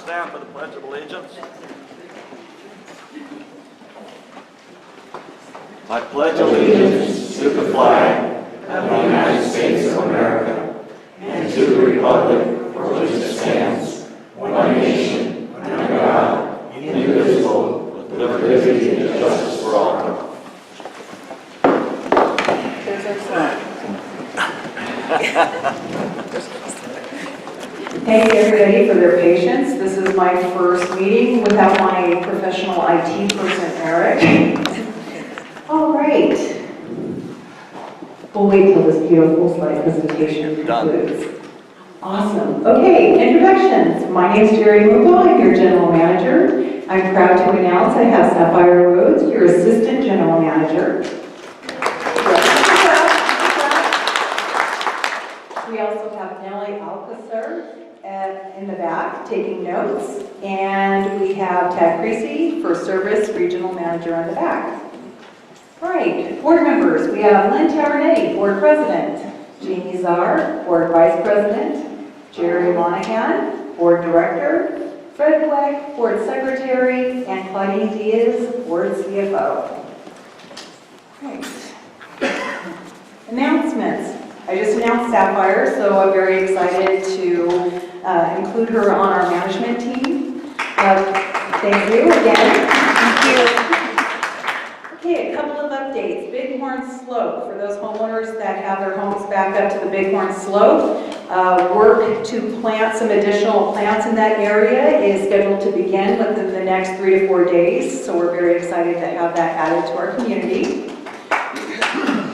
stand for the Pledge of Allegiance. I pledge allegiance to the flag of the United States of America and to the republic for which it stands, one nation, under God, indivisible, with liberty and justice for all. There's our song. Thank everybody for their patience. This is my first meeting without my professional IT person, Eric. All right. We'll wait till this beautiful slide presentation concludes. Awesome. Okay, introductions. My name is Jerry Mugo. I'm your general manager. I'm proud to announce I have Sapphire Rhodes, your assistant general manager. We also have Nellie Alcacer in the back taking notes, and we have Tad Creasy for service regional manager on the back. All right, board members, we have Lynn Tavernetti, board president, Jamie Czar, board vice president, Jerry Monahan, board director, Fred Fleck, board secretary, and Claudine Diaz, board CFO. Right. Announcements. I just announced Sapphire, so I'm very excited to include her on our management team. Thank you again. Thank you. Okay, a couple of updates. Bighorn Slope, for those homeowners that have their homes back up to the Bighorn Slope, work to plant some additional plants in that area is scheduled to begin within the next 3 to 4 days, so we're very excited to have that added to our community.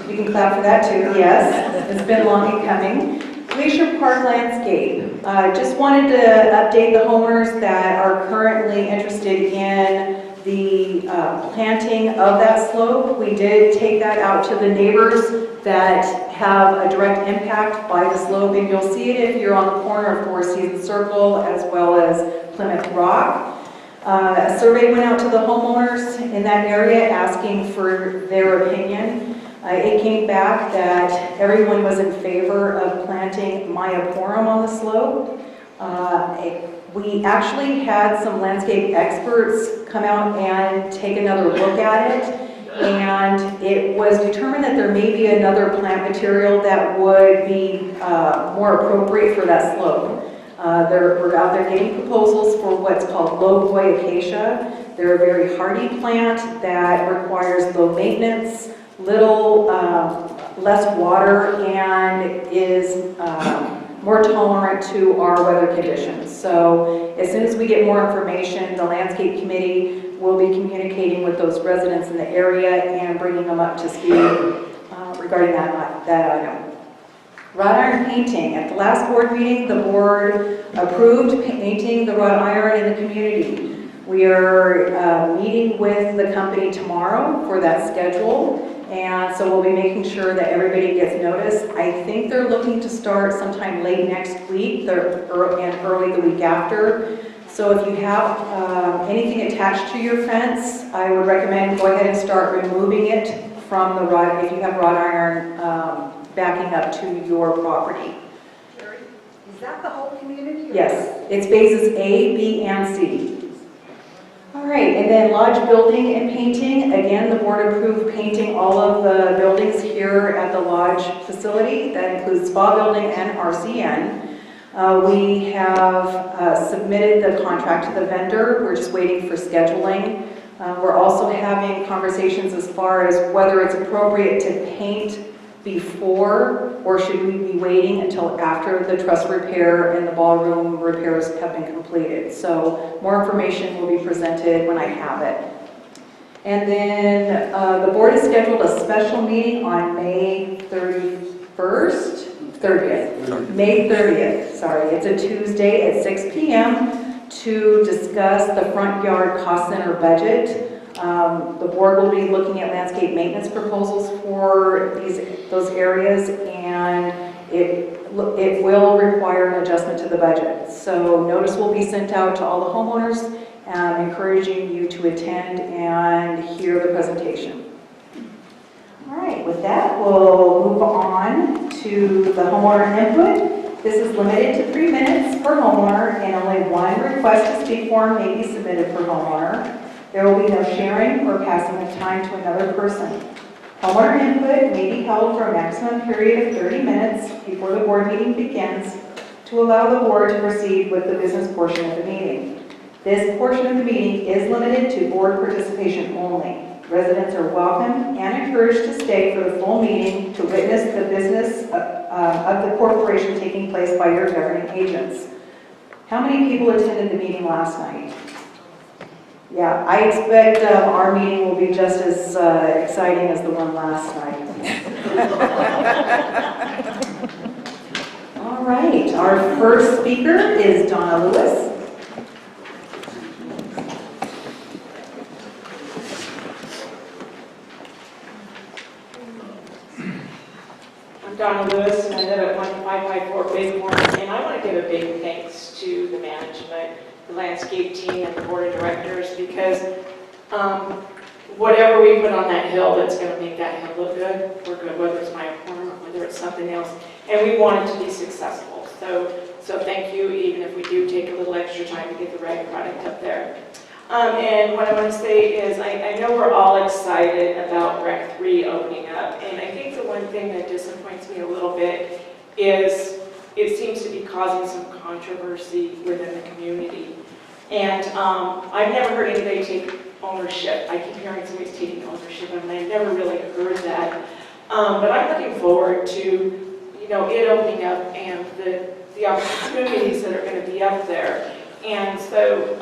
You can clap for that too, yes. It's been long in coming. Glacier Park Landscape. Just wanted to update the homeowners that are currently interested in the planting of that slope. We did take that out to the neighbors that have a direct impact by the slope, and you'll see it if you're on the corner of Four Seasons Circle as well as Plymouth Rock. A survey went out to the homeowners in that area asking for their opinion. It came back that everyone was in favor of planting Myoporum on the slope. We actually had some landscape experts come out and take another look at it, and it was determined that there may be another plant material that would be more appropriate for that slope. We're out there getting proposals for what's called lowboy acacia. They're a very hardy plant that requires low maintenance, less water, and is more tolerant to our weather conditions. So as soon as we get more information, the landscape committee will be communicating with those residents in the area and bringing them up to speed regarding that item. Wrought iron painting. At the last board meeting, the board approved painting the wrought iron in the community. We are meeting with the company tomorrow for that schedule. And so we'll be making sure that everybody gets notice. I think they're looking to start sometime late next week and early the week after. So if you have anything attached to your fence, I would recommend go ahead and start removing it from the rod, if you have wrought iron backing up to your property. Is that the whole community? Yes, it's phases A, B, and C. All right, and then lodge building and painting. Again, the board approved painting all of the buildings here at the lodge facility. That includes spa building and RCN. We have submitted the contract to the vendor. We're just waiting for scheduling. We're also having conversations as far as whether it's appropriate to paint before, or should we be waiting until after the truss repair and the ballroom repairs have been completed. So more information will be presented when I have it. And then the board has scheduled a special meeting on May 30th, May 30th, sorry. It's a Tuesday at 6 p.m. to discuss the front yard cost center budget. The board will be looking at landscape maintenance proposals for those areas, and it will require an adjustment to the budget. So notice will be sent out to all the homeowners, encouraging you to attend and hear the presentation. All right, with that, we'll move on to the homeowner input. This is limited to 3 minutes per homeowner and only one request to speak form may be submitted for homeowner. There will be no sharing or passing of time to another person. Homeowner input may be held for a maximum period of 30 minutes before the board meeting begins to allow the board to proceed with the business portion of the meeting. This portion of the meeting is limited to board participation only. Residents are welcome and encouraged to stay for the full meeting to witness the business of the corporation taking place by your governing agents. How many people attended the meeting last night? Yeah, I expect our meeting will be just as exciting as the one last night. All right, our first speaker is Donna Lewis. I'm Donna Lewis, and I live at 1554 Bighorn, and I want to give a big thanks to the management, the landscape team, and the board of directors, because whatever we put on that hill that's going to make that hill look good, we're good, whether it's my apartment, whether it's something else, and we want it to be successful. So thank you, even if we do take a little extra time to get the right product up there. And what I want to say is, I know we're all excited about Rec 3 opening up, and I think the one thing that disappoints me a little bit is it seems to be causing some controversy within the community. And I've never heard anybody take ownership. I keep hearing somebody's taking ownership, and I've never really heard that. But I'm looking forward to, it opening up and the opportunities that are going to be up there. And so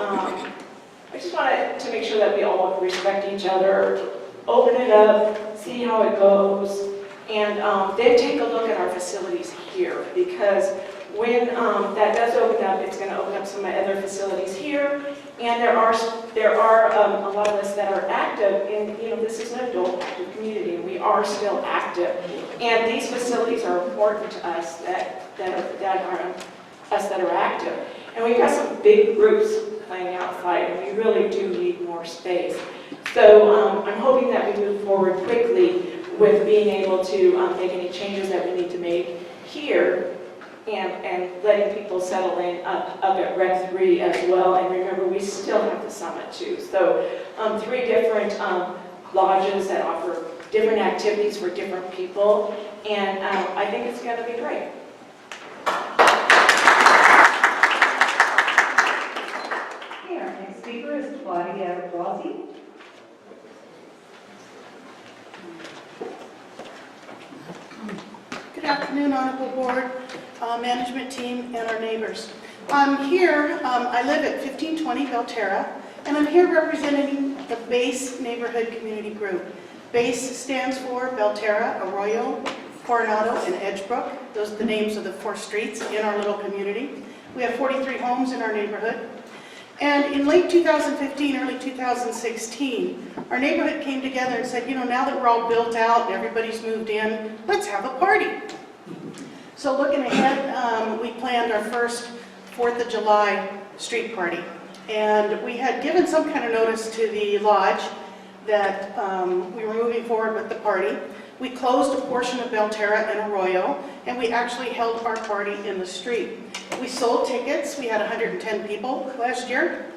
I just wanted to make sure that we all respect each other, open it up, see how it goes, and then take a look at our facilities here, because when that does open up, it's going to open up some other facilities here, and there are a lot of us that are active in, this is an adult active community, and we are still active, and these facilities are important to us that are active, and we've got some big groups playing outside, and we really do need more space. So I'm hoping that we move forward quickly with being able to make any changes that we need to make here, and letting people settle in up at Rec 3 as well. And remember, we still have the summit too. So 3 different lodges that offer different activities for different people, and I think it's going to be great. Okay, our next speaker is Claudia Rossi. Good afternoon, Honorable Board, management team, and our neighbors. I'm here, I live at 1520 Belterra, and I'm here representing the BASE Neighborhood Community Group. BASE stands for Belterra, Arroyo, Coronado, and Edgebrook. Those are the names of the 4 streets in our little community. We have 43 homes in our neighborhood. And in late 2015, early 2016, our neighborhood came together and said, now that we're all built out and everybody's moved in, let's have a party. So looking ahead, we planned our first 4th of July street party. And we had given some kind of notice to the lodge that we were moving forward with the party. We closed a portion of Belterra and Arroyo, and we actually held our party in the street. We sold tickets. We had 110 people last year.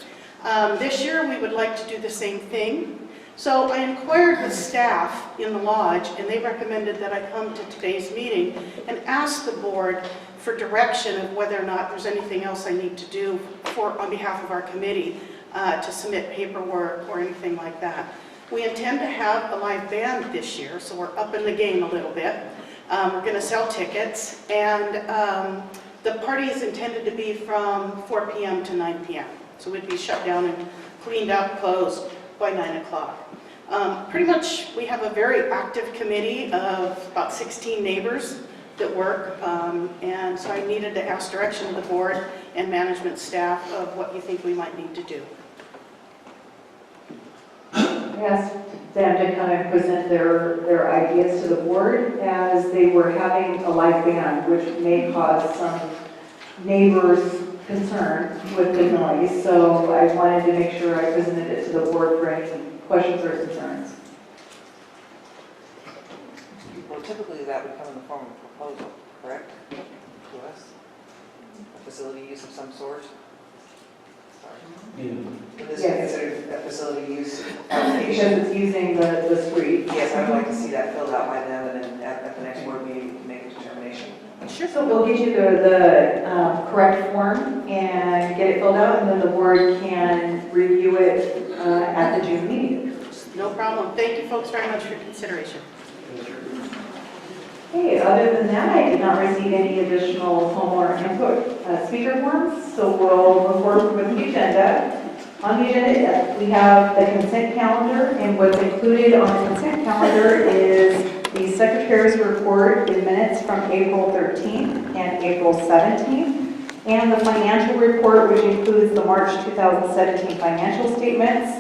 This year, we would like to do the same thing. So I inquired with staff in the lodge, and they recommended that I come to today's meeting and ask the board for direction of whether or not there's anything else I need to do on behalf of our committee to submit paperwork or anything like that. We intend to have a live band this year, so we're up in the game a little bit. We're going to sell tickets, and the party is intended to be from 4 p.m. to 9 p.m. So we'd be shut down and cleaned up, closed by 9 o'clock. Pretty much, we have a very active committee of about 16 neighbors that work, and so I needed to ask direction of the board and management staff of what you think we might need to do. I asked them to kind of present their ideas to the board as they were having a live band, which may cause some neighbors concern with the noise. So I wanted to make sure I presented it to the board for any questions or concerns. Well, typically that would come in the form of a proposal, correct? To us? A facility use of some sort? Would this be Yes. considered a facility use Because application? it's using the street. Yes, I would like to see that filled out by them, and then at the next board meeting, we can make a determination. So we'll get you the correct form and get it filled out, and then the board can review it at the June meeting. No problem. Thank you folks very much for your consideration. Okay, other than that, I did not receive any additional homeowner input speaker forms, so we'll move forward with the agenda. On the agenda, we have the consent calendar, and what's included on the consent calendar is the secretary's report in minutes from April 13th and April 17th, and the financial report, which includes the March 2017 financial statements,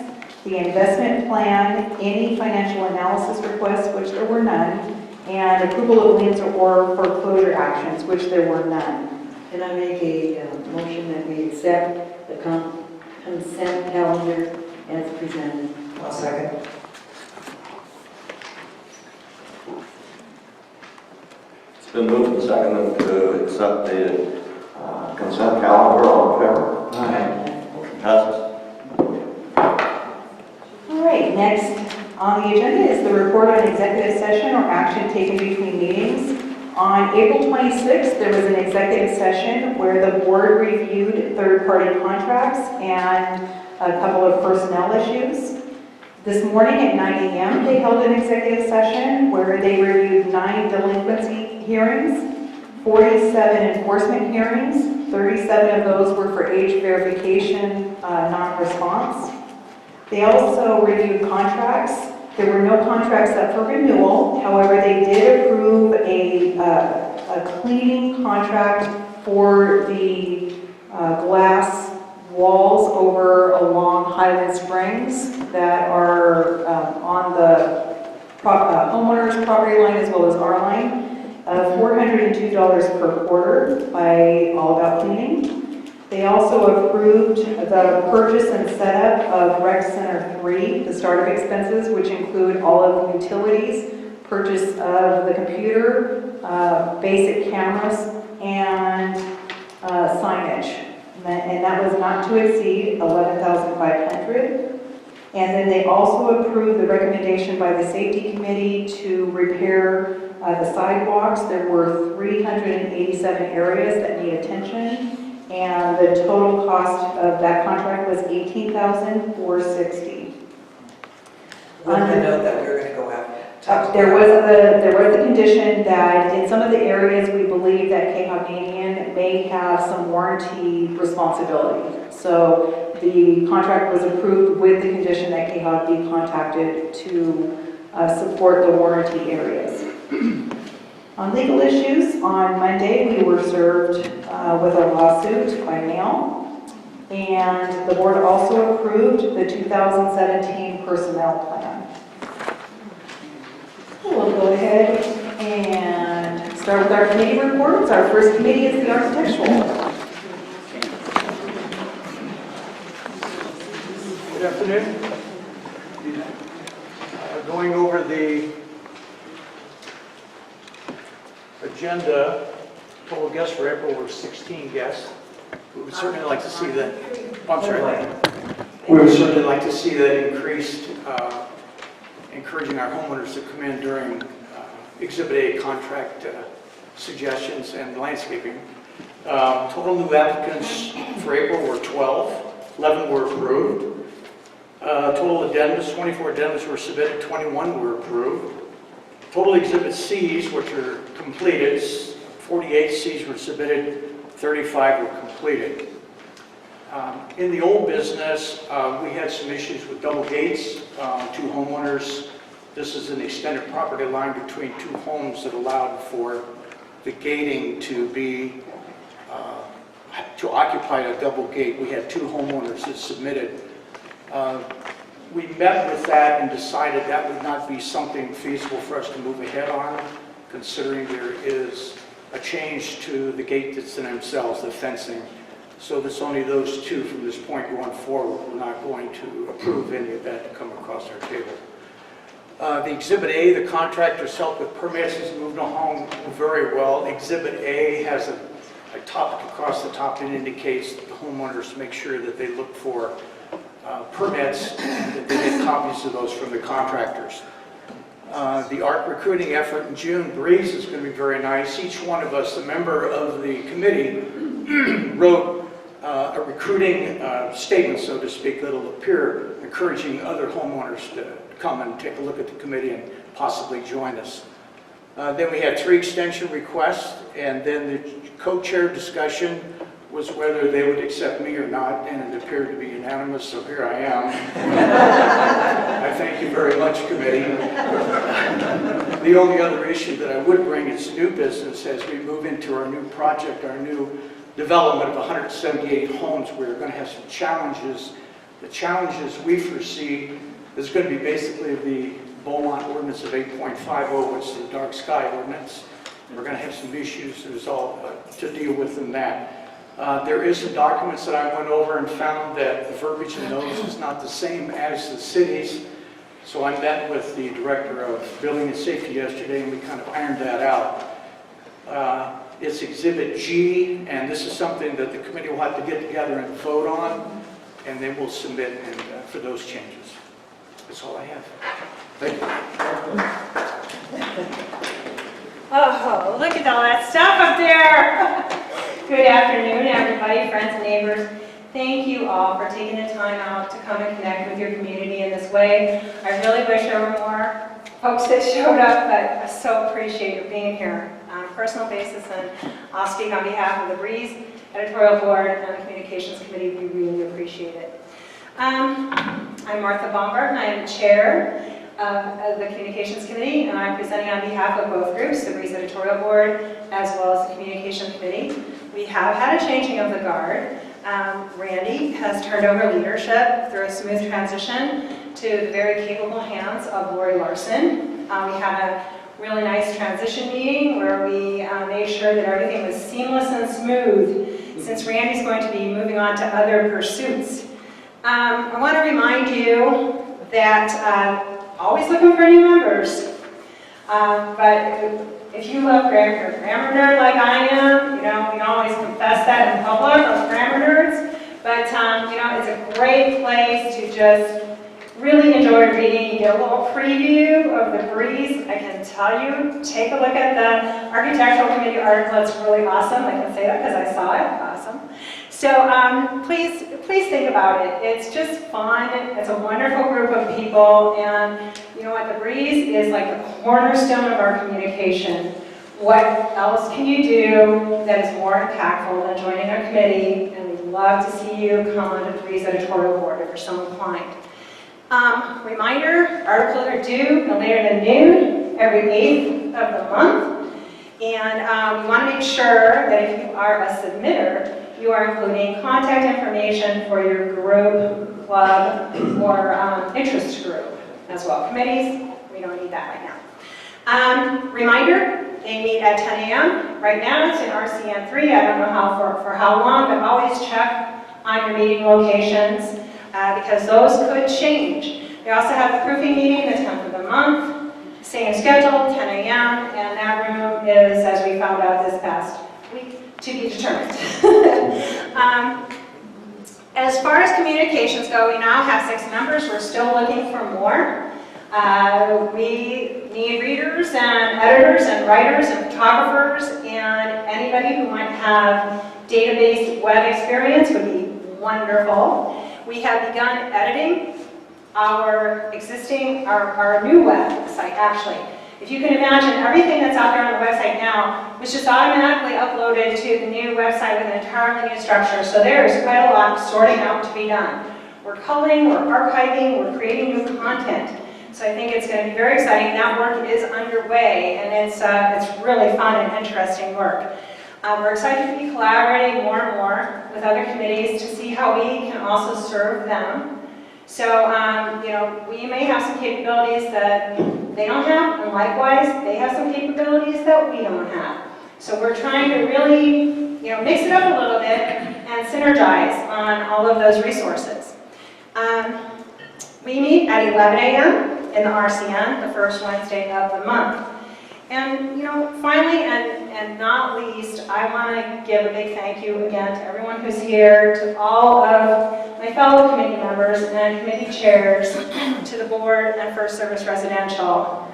the investment plan, any financial analysis requests, which there were none, and approval of liens or foreclosure actions, which there were none. Can I make a motion that we accept the consent calendar as presented? I'll second. It's been moved and seconded to accept the consent calendar. All in favor? Motion passes. All right, next on the agenda is the report on executive session or action taken between meetings. On April 26th, there was an executive session where the board reviewed third-party contracts and a couple of personnel issues. This morning at 9 a.m., they held an executive session where they reviewed 9 delinquency hearings, 47 enforcement hearings, 37 of those were for age verification non-response. They also reviewed contracts. There were no contracts up for renewal. However, they did approve a cleaning contract for the glass walls over along Highland Springs that are on the homeowner's property line as well as our line. $402 per quarter by All About Cleaning. They also approved the purchase and setup of Rec Center 3, the startup expenses, which include all of the utilities, purchase of the computer, basic cameras, and signage. And that was not to exceed $11,500. And then they also approved the recommendation by the safety committee to repair the sidewalks. There were 387 areas that need attention. And the total cost of that contract was $18,460. With the note that we were going to go out. There was the condition that in some of the areas we believe that K-Hovnanian may have some warranty responsibility. So the contract was approved with the condition that K-Hov be contacted to support the warranty areas. On legal issues, on Monday we were served with a lawsuit by mail, and the board also approved the 2017 personnel plan. We'll go ahead and start with our committee reports. Our first committee is the architectural. Good afternoon. Going over the agenda, total guests for April were 16 guests. We would certainly like to see that. I'm sorry. We would certainly like to see that increased, encouraging our homeowners to come in during Exhibit A contract suggestions and landscaping. Total new applicants for April were 12. 11 were approved. Total addendums, 24 addendums were submitted, 21 were approved. Total Exhibit Cs, which are completed, 48 Cs were submitted, 35 were completed. In the old business, we had some issues with double gates, 2 homeowners. This is an extended property line between 2 homes that allowed for the gating to be, to occupy a double gate. We had 2 homeowners that submitted. We met with that and decided that would not be something feasible for us to move ahead on, considering there is a change to the gate that's in themselves, the fencing. So there's only those 2 from this point going forward. We're not going to approve any of that to come across our table. The Exhibit A, the contractor's help with permits has moved along very well. Exhibit A has a a topic across the top that indicates that the homeowners make sure that they look for permits, that they get copies of those from the contractors. The ARC recruiting effort in June, Breeze, is going to be very nice. Each one of us, a member of the committee, wrote a recruiting statement, so to speak, that will appear encouraging other homeowners to come and take a look at the committee and possibly join us. Then we had 3 extension requests, and then the co-chair discussion was whether they would accept me or not, and it appeared to be unanimous, so here I am. I thank you very much, committee. The only other issue that I would bring is new business as we move into our new project, our new development of 178 homes. We're going to have some challenges. The challenges we foresee is going to be basically the Beaumont ordinance of 8.50, which is the dark sky ordinance. We're going to have some issues to deal with in that. There is some documents that I went over and found that the verbiage in those is not the same as the cities. So I met with the director of building and safety yesterday, and we kind of ironed that out. It's Exhibit G, and this is something that the committee will have to get together and vote on, and then we'll submit for those changes. That's all I have. Thank you. Oh, look at all that stuff up there. Good afternoon, everybody, friends and neighbors. Thank you all for taking the time out to come and connect with your community in this way. I really wish there were more folks that showed up, but I so appreciate you being here on a personal basis, and I'll speak on behalf of the Breeze Editorial Board and the Communications Committee. We really appreciate it. I'm Martha Baumgart, and I am the chair of the Communications Committee, and I'm presenting on behalf of both groups, the Breeze Editorial Board as well as the Communication Committee. We have had a changing of the guard. Randy has turned over leadership through a smooth transition to the very capable hands of Lori Larson. We had a really nice transition meeting where we made sure that everything was seamless and smooth, since Randy's going to be moving on to other pursuits. I want to remind you that always looking for new members. But if you love grammar, grammar nerd like I am, you know, we don't always confess that in public, us grammar nerds, but you know, it's a great place to just really enjoy reading. You get a little preview of the Breeze. I can tell you, take a look at the Architectural Committee article. It's really awesome. I can say that because I saw it. Awesome. So please think about it. It's just fun. It's a wonderful group of people, and you know what? The Breeze is like the cornerstone of our communication. What else can you do that is more impactful than joining a committee? And we'd love to see you come on the Breeze Editorial Board if you're so inclined. Reminder, articles are due no later than noon every 8th of the month. And we want to make sure that if you are a submitter, you are including contact information for your group, club, or interest group as well. Committees, we don't need that right now. Reminder, they meet at 10 a.m. Right now it's in RCN 3. I don't know for how long, but always check on your meeting locations because those could change. They also have the proofing meeting the 10th of the month, same schedule, 10 a.m. And that room is, as we found out this past week, to be determined. As far as communications go, we now have 6 members. We're still looking for more. We need readers and editors and writers and photographers, and anybody who might have database web experience would be wonderful. We have begun editing our new website, actually. If you can imagine, everything that's out there on the website now was just automatically uploaded to the new website with an entirely new structure. So there is quite a lot of sorting out to be done. We're culling, we're archiving, we're creating new content. So I think it's going to be very exciting. That work is underway, and it's really fun and interesting work. We're excited to be collaborating more and more with other committees to see how we can also serve them. So, you know, we may have some capabilities that they don't have, and likewise, they have some capabilities that we don't have. So we're trying to really, you know, mix it up a little bit and synergize on all of those resources. We meet at 11 a.m. in the RCN, the first Wednesday of the month. And, you know, finally and not least, I want to give a big thank you again to everyone who's here, to all of my fellow committee members and committee chairs, to the board and First Service Residential.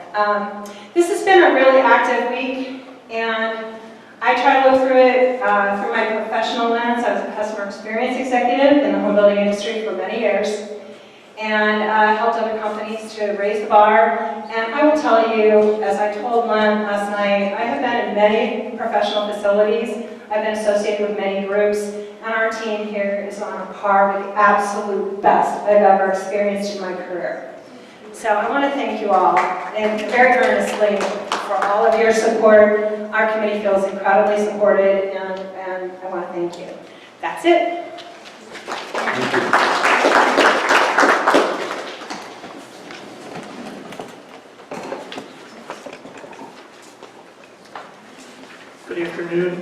This has been a really active week, and I try to look through it through my professional lens. I was a customer experience executive in the home building industry for many years, and helped other companies to raise the bar. And I will tell you, as I told Len last night, I have been in many professional facilities. I've been associated with many groups, and our team here is on a par with the absolute best I've ever experienced in my career. So I want to thank you all, and very earnestly, for all of your support. Our committee feels incredibly supported, and I want to thank you. That's it. Good afternoon.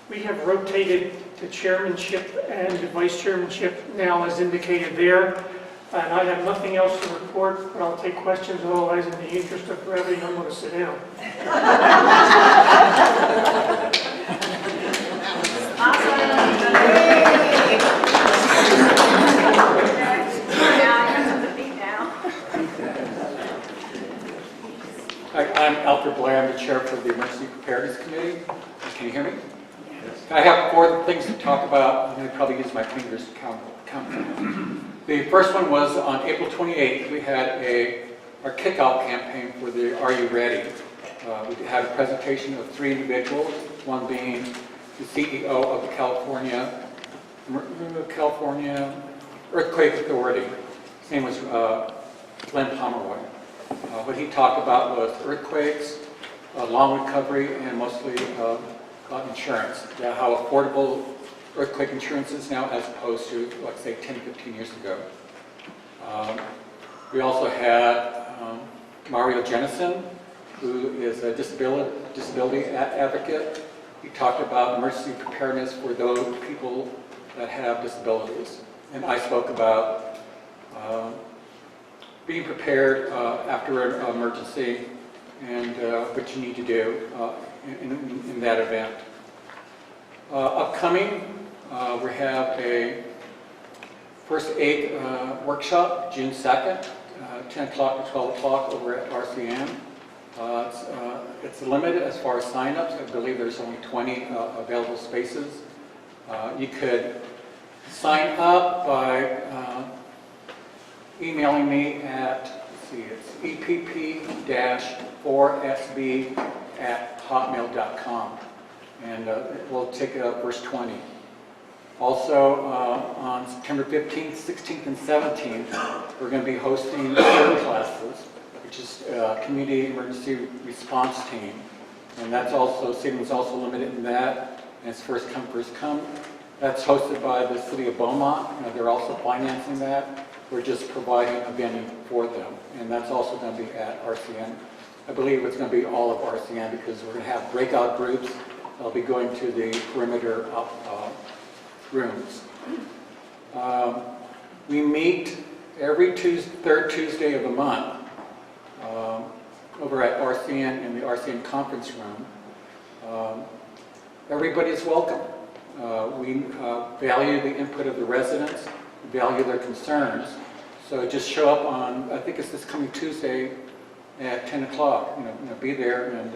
We have rotated the chairmanship and the vice chairmanship now as indicated there. And I have nothing else to report, but I'll take questions. Otherwise, in the interest of brevity, I'm going to sit down. Hi, I'm Alfred Blair. I'm the chair for the Emergency Preparedness Committee. Can you hear me? Yes. I have 4 things to talk about. I'm going to probably use my fingers to count them. The first one was on April 28th. We had our kickoff campaign for the Are You Ready? We had a presentation of 3 individuals, one being the CEO of the California Earthquake Authority. His name was Glenn Pomeroy. What he talked about was earthquakes, long recovery, and mostly insurance. How affordable earthquake insurance is now as opposed to, let's say, 10, 15 years ago. We also had Mario Jennison, who is a disability advocate. He talked about emergency preparedness for those people that have disabilities. And I spoke about being prepared after an emergency and what you need to do in that event. Upcoming, we have a first aid workshop, June 2nd, 10 o'clock to 12 o'clock over at RCN. It's limited as far as sign-ups. I believe there's only 20 available spaces. You could sign up by emailing me at, it's epp-4sb@hotmail.com, and we'll take verse 20. Also, on September 15th, 16th, and 17th, we're going to be hosting CERT classes, which is Community Emergency Response Team, and that's also, seating is also limited in that, and it's first come, first come. That's hosted by the City of Beaumont. They're also financing that. We're just providing a venue for them, and that's also going to be at RCN. I believe it's going to be all of RCN because we're going to have breakout groups. They'll be going to the perimeter rooms. We meet every third Tuesday of the month over at RCN in the RCN conference room. Everybody's welcome. We value the input of the residents, value their concerns. So just show up on, I think it's this coming Tuesday at 10 o'clock. Be there, and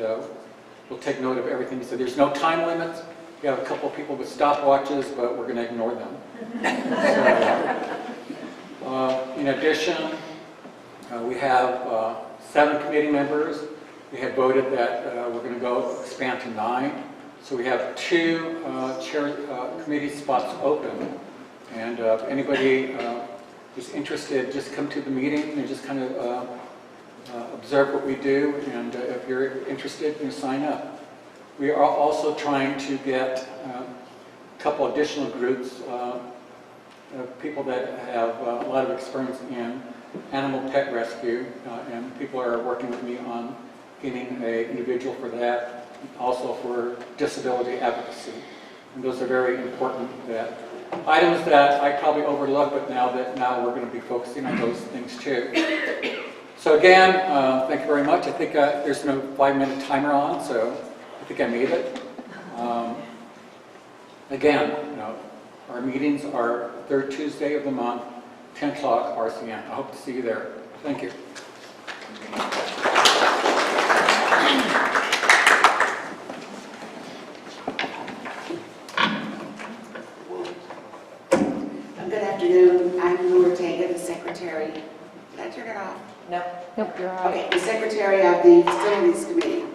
we'll take note of everything. So there's no time limits. We have a couple of people with stopwatches, but we're going to ignore them. In addition, we have 7 committee members. We have voted that we're going to go expand to 9. So we have 2 chair committee spots open. And if anybody who's interested, just come to the meeting and just kind of observe what we do. And if you're interested, you sign up. We are also trying to get a couple additional groups of people that have a lot of experience in animal pet rescue, and people are working with me on getting an individual for that, also for disability advocacy. And those are very important items that I probably overlooked, but now we're going to be focusing on those things too. So again, thank you very much. I think there's no 5-minute timer on, so I think I made it. Again, our meetings are third Tuesday of the month, 10 o'clock RCN. I hope to see you there. Thank you. Good afternoon. I'm Laura Taga, the secretary. Did I turn it off? Nope, you're all right. Okay, the secretary of the Facilities Committee.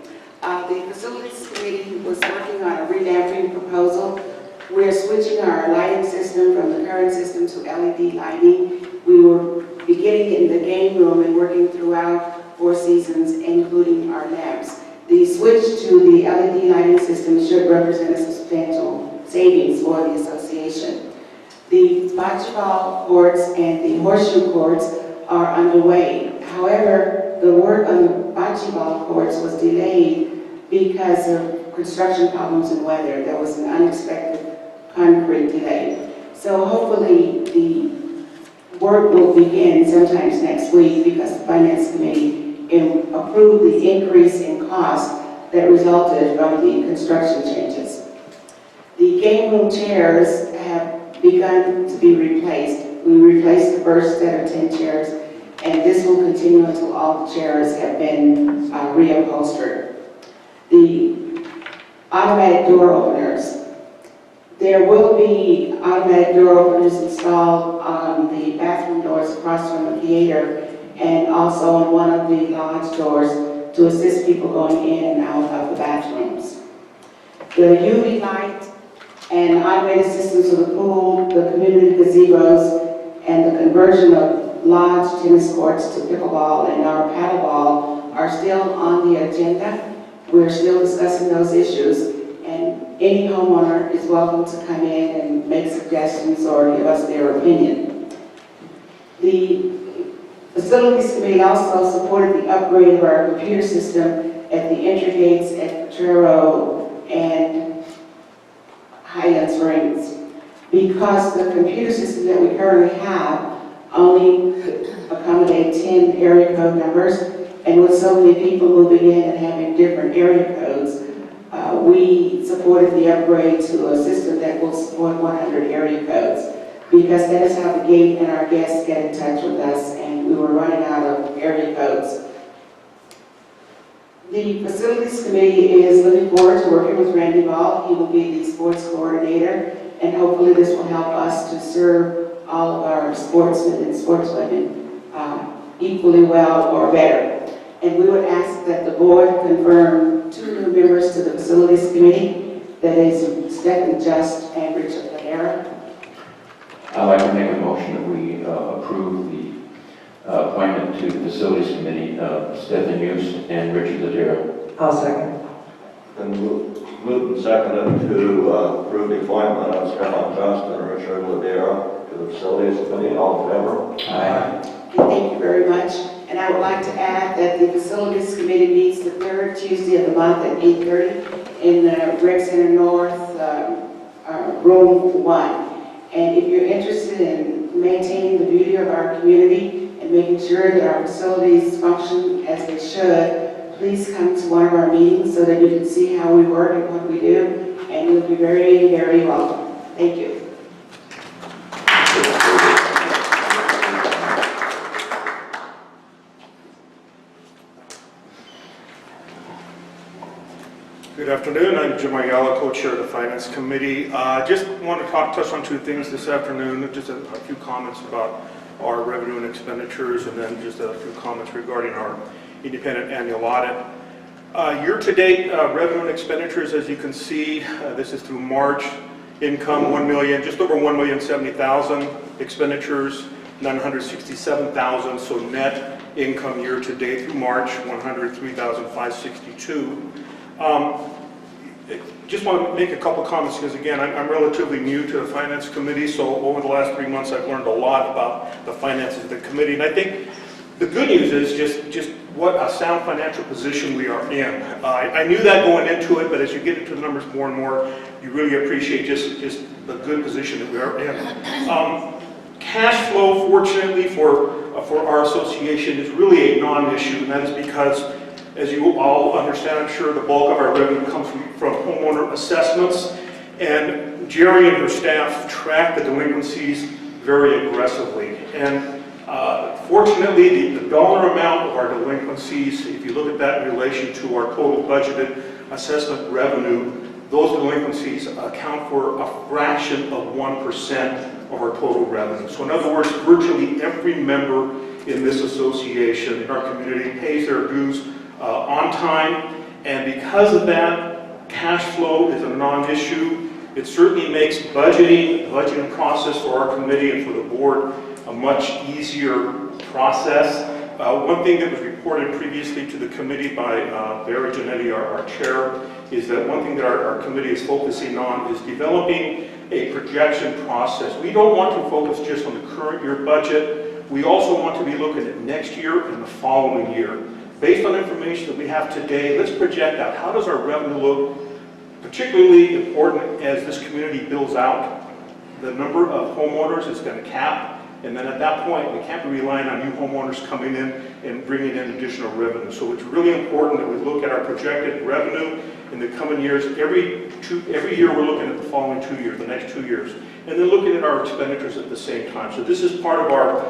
The Facilities Committee was working on a revamping proposal. We're switching our lighting system from the current system to LED lighting. We were beginning in the game room and working throughout Four Seasons, including our lamps. The switch to the LED lighting system should represent a substantial savings for the association. The bocce ball courts and the horseshoe courts are underway. However, the work on the bocce ball courts was delayed because of construction problems and weather. There was an unexpected concrete delay. So hopefully the work will begin sometimes next week because the Finance Committee approved the increase in cost that resulted from the construction changes. The game room chairs have begun to be replaced. We replaced the first set of 10 chairs, and this will continue until all the chairs have been reupholstered. The automatic door openers. There will be automatic door openers installed on the bathroom doors across from the theater and also on one of the lodge doors to assist people going in and out of the bathrooms. The UV light and automated systems for the pool, the community gazebos, and the conversion of lodge tennis courts to pickleball and our paddleball are still on the agenda. We're still discussing those issues, and any homeowner is welcome to come in and make suggestions or give us their opinion. The Facilities Committee also supported the upgrade of our computer system at the entry gates at Potrero and Highland Springs, because the computer system that we currently have only could accommodate 10 area code numbers, and with so many people moving in and having different area codes, we supported the upgrade to a system that will support 100 area codes, because that is how the gate and our guests get in touch with us, and we were running out of area codes. The Facilities Committee is looking forward to working with Randy Ball. He will be the sports coordinator, and hopefully this will help us to serve all of our sportsmen and sportswomen equally well or better. And we would ask that the board confirm 2 new members to the Facilities Committee, that is Stephen Just and Richard Lahara. I'd like to make a motion that we approve the appointment to the Facilities Committee of Stephen Hughes and Richard Ladera. I'll second. And moved and seconded to approve the appointment of Stefan Just and Richard Ladera to the Facilities Committee. All in favor? Aye. Thank you very much. And I would like to add that the Facilities Committee meets the 3rd Tuesday of the month at 8:30 in the Rec Center North, room 1. And if you're interested in maintaining the beauty of our community and making sure that our facilities function as they should, please come to one of our meetings so that you can see how we work and what we do, and you'll be very, very welcome. Thank you. Good afternoon. I'm Jim Ayala, co-chair of the Finance Committee. Just want to touch on 2 things this afternoon. Just a few comments about our revenue and expenditures, and then just a few comments regarding our independent annual audit. Year-to-date revenue and expenditures, as you can see, this is through March. Income just over $1,070,000. Expenditures $967,000. So net income year-to-date through March $103,562. Just want to make a couple comments because, again, I'm relatively new to the Finance Committee, so over the last 3 months I've learned a lot about the finances of the committee. And I think the good news is just what a sound financial position we are in. I knew that going into it, but as you get into the numbers more and more, you really appreciate just the good position that we are in. Cash flow, fortunately, for for our association is really a non-issue, and that is because, as you all understand, I'm sure the bulk of our revenue comes from homeowner assessments, and Jerry and her staff track the delinquencies very aggressively. And fortunately, the dollar amount of our delinquencies, if you look at that in relation to our total budgeted assessment revenue, those delinquencies account for a fraction of 1% of our total revenue. So in other words, virtually every member in this association, in our community, pays their dues on time, and because of that, cash flow is a non-issue. It certainly makes the budgeting process for our committee and for the board a much easier process. One thing that was reported previously to the committee by Barry Janetti, our chair, is that one thing that our committee is focusing on is developing a projection process. We don't want to focus just on the current year budget. We also want to be looking at next year and the following year. Based on information that we have today, let's project out how does our revenue look, particularly important as this community builds out. The number of homeowners is going to cap, and then at that point, we can't be relying on new homeowners coming in and bringing in additional revenue. So it's really important that we look at our projected revenue in the coming years. Every year we're looking at the following 2 years, the next 2 years, and then looking at our expenditures at the same time. So this is part of our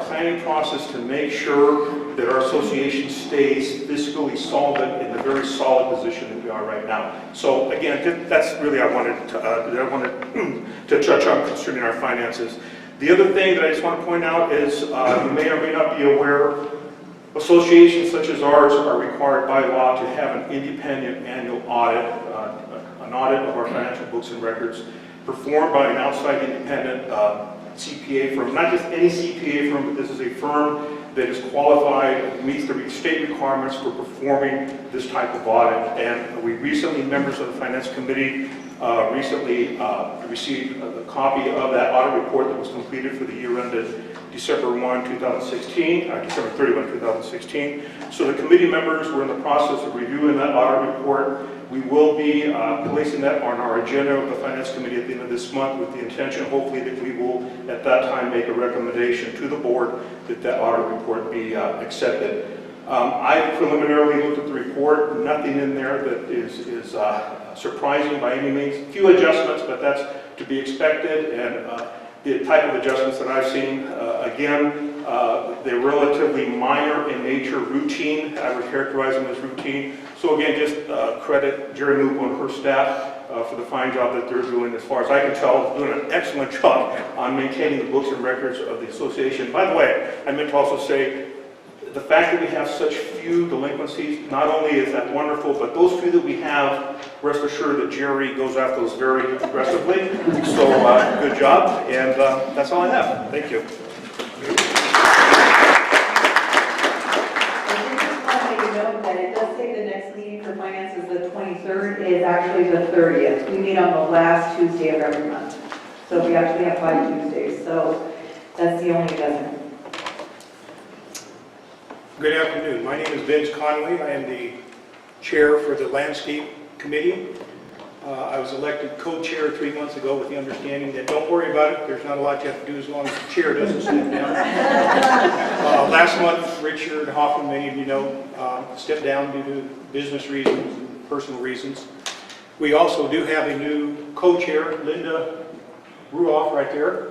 planning process to make sure that our association stays fiscally solvent in the very solid position that we are right now. So again, that's really I wanted to touch on concerning our finances. The other thing that I just want to point out is you may or may not be aware, associations such as ours are required by law to have an independent annual audit, an audit of our financial books and records performed by an outside independent CPA firm. Not just any CPA firm, but this is a firm that is qualified, meets the state requirements for performing this type of audit. And we recently, members of the Finance Committee, recently received a copy of that audit report that was completed for the year ended December 31, 2016. So the committee members were in the process of reviewing that audit report. We will be placing that on our agenda of the Finance Committee at the end of this month with the intention, hopefully, that we will at that time make a recommendation to the board that that audit report be accepted. I preliminarily looked at the report, nothing in there that is surprising by any means. A few adjustments, but that's to be expected, and the type of adjustments that I've seen, again, they're relatively minor in nature, routine. I would characterize them as routine. So again, just credit Jerry Lupo and her staff for the fine job that they're doing. As far as I can tell, doing an excellent job on maintaining the books and records of the association. By the way, I meant to also say, the fact that we have such few delinquencies, not only is that wonderful, but those few that we have, rest assured that Jerry goes after those very aggressively. So good job, and that's all I have. Thank you. I just want to make a note that it does say the next meeting for finance is the 23rd, it is actually the 30th. We meet on the last Tuesday of every month. So we actually have 5 Tuesdays, so that's the only adjustment. Good afternoon. My name is Vince Conway. I am the chair for the Landscape Committee. I was elected co-chair 3 months ago with the understanding that don't worry about it, there's not a lot you have to do as long as the chair doesn't step down. Last month, Richard Hoffman, many of you know, stepped down due to business reasons and personal reasons. We also do have a new co-chair, Linda Ruoff, right there.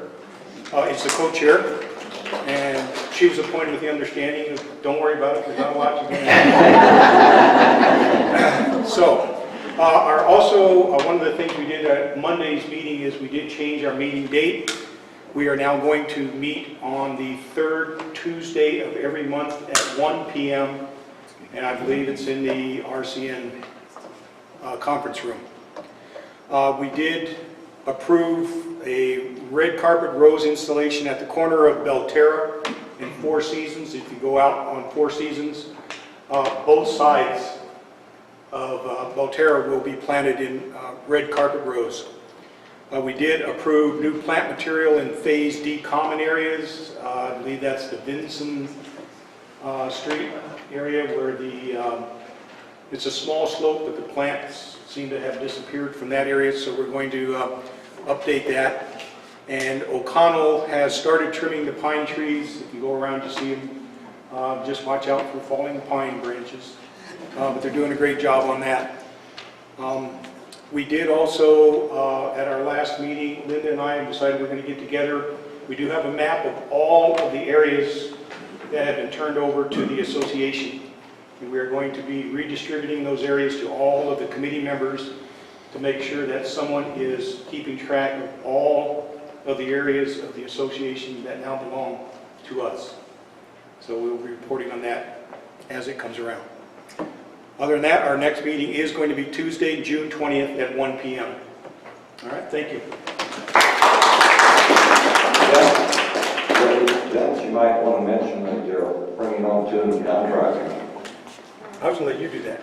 It's the co-chair. And she was appointed with the understanding of, don't worry about it, there's not a lot you can do. So, one of the things we did at Monday's meeting is we did change our meeting date. We are now going to meet on the third Tuesday of every month at 1 p.m. And I believe it's in the RCN conference room. We did approve a red carpet rose installation at the corner of Belterra and Four Seasons. If you go out on Four Seasons, both sides of Belterra will be planted in red carpet rose. We did approve new plant material in Phase D common areas. I believe that's the Vinson Street area where it's a small slope, but the plants seem to have disappeared from that area, so we're going to update that. And O'Connell has started trimming the pine trees. If you go around to see them, just watch out for falling pine branches. But they're doing a great job on that. We did also, at our last meeting, Linda and I decided we're going to get together. We do have a map of all of the areas that have been turned over to the association. And we are going to be redistributing those areas to all of the committee members to make sure that someone is keeping track of all of the areas of the association that now belong to us. So we'll be reporting on that as it comes around. Other than that, our next meeting is going to be Tuesday, June 20th at 1 p.m. All right, thank you. Dennis, you might want to mention that you're bringing on 2 new contractors. I was going to let you do that.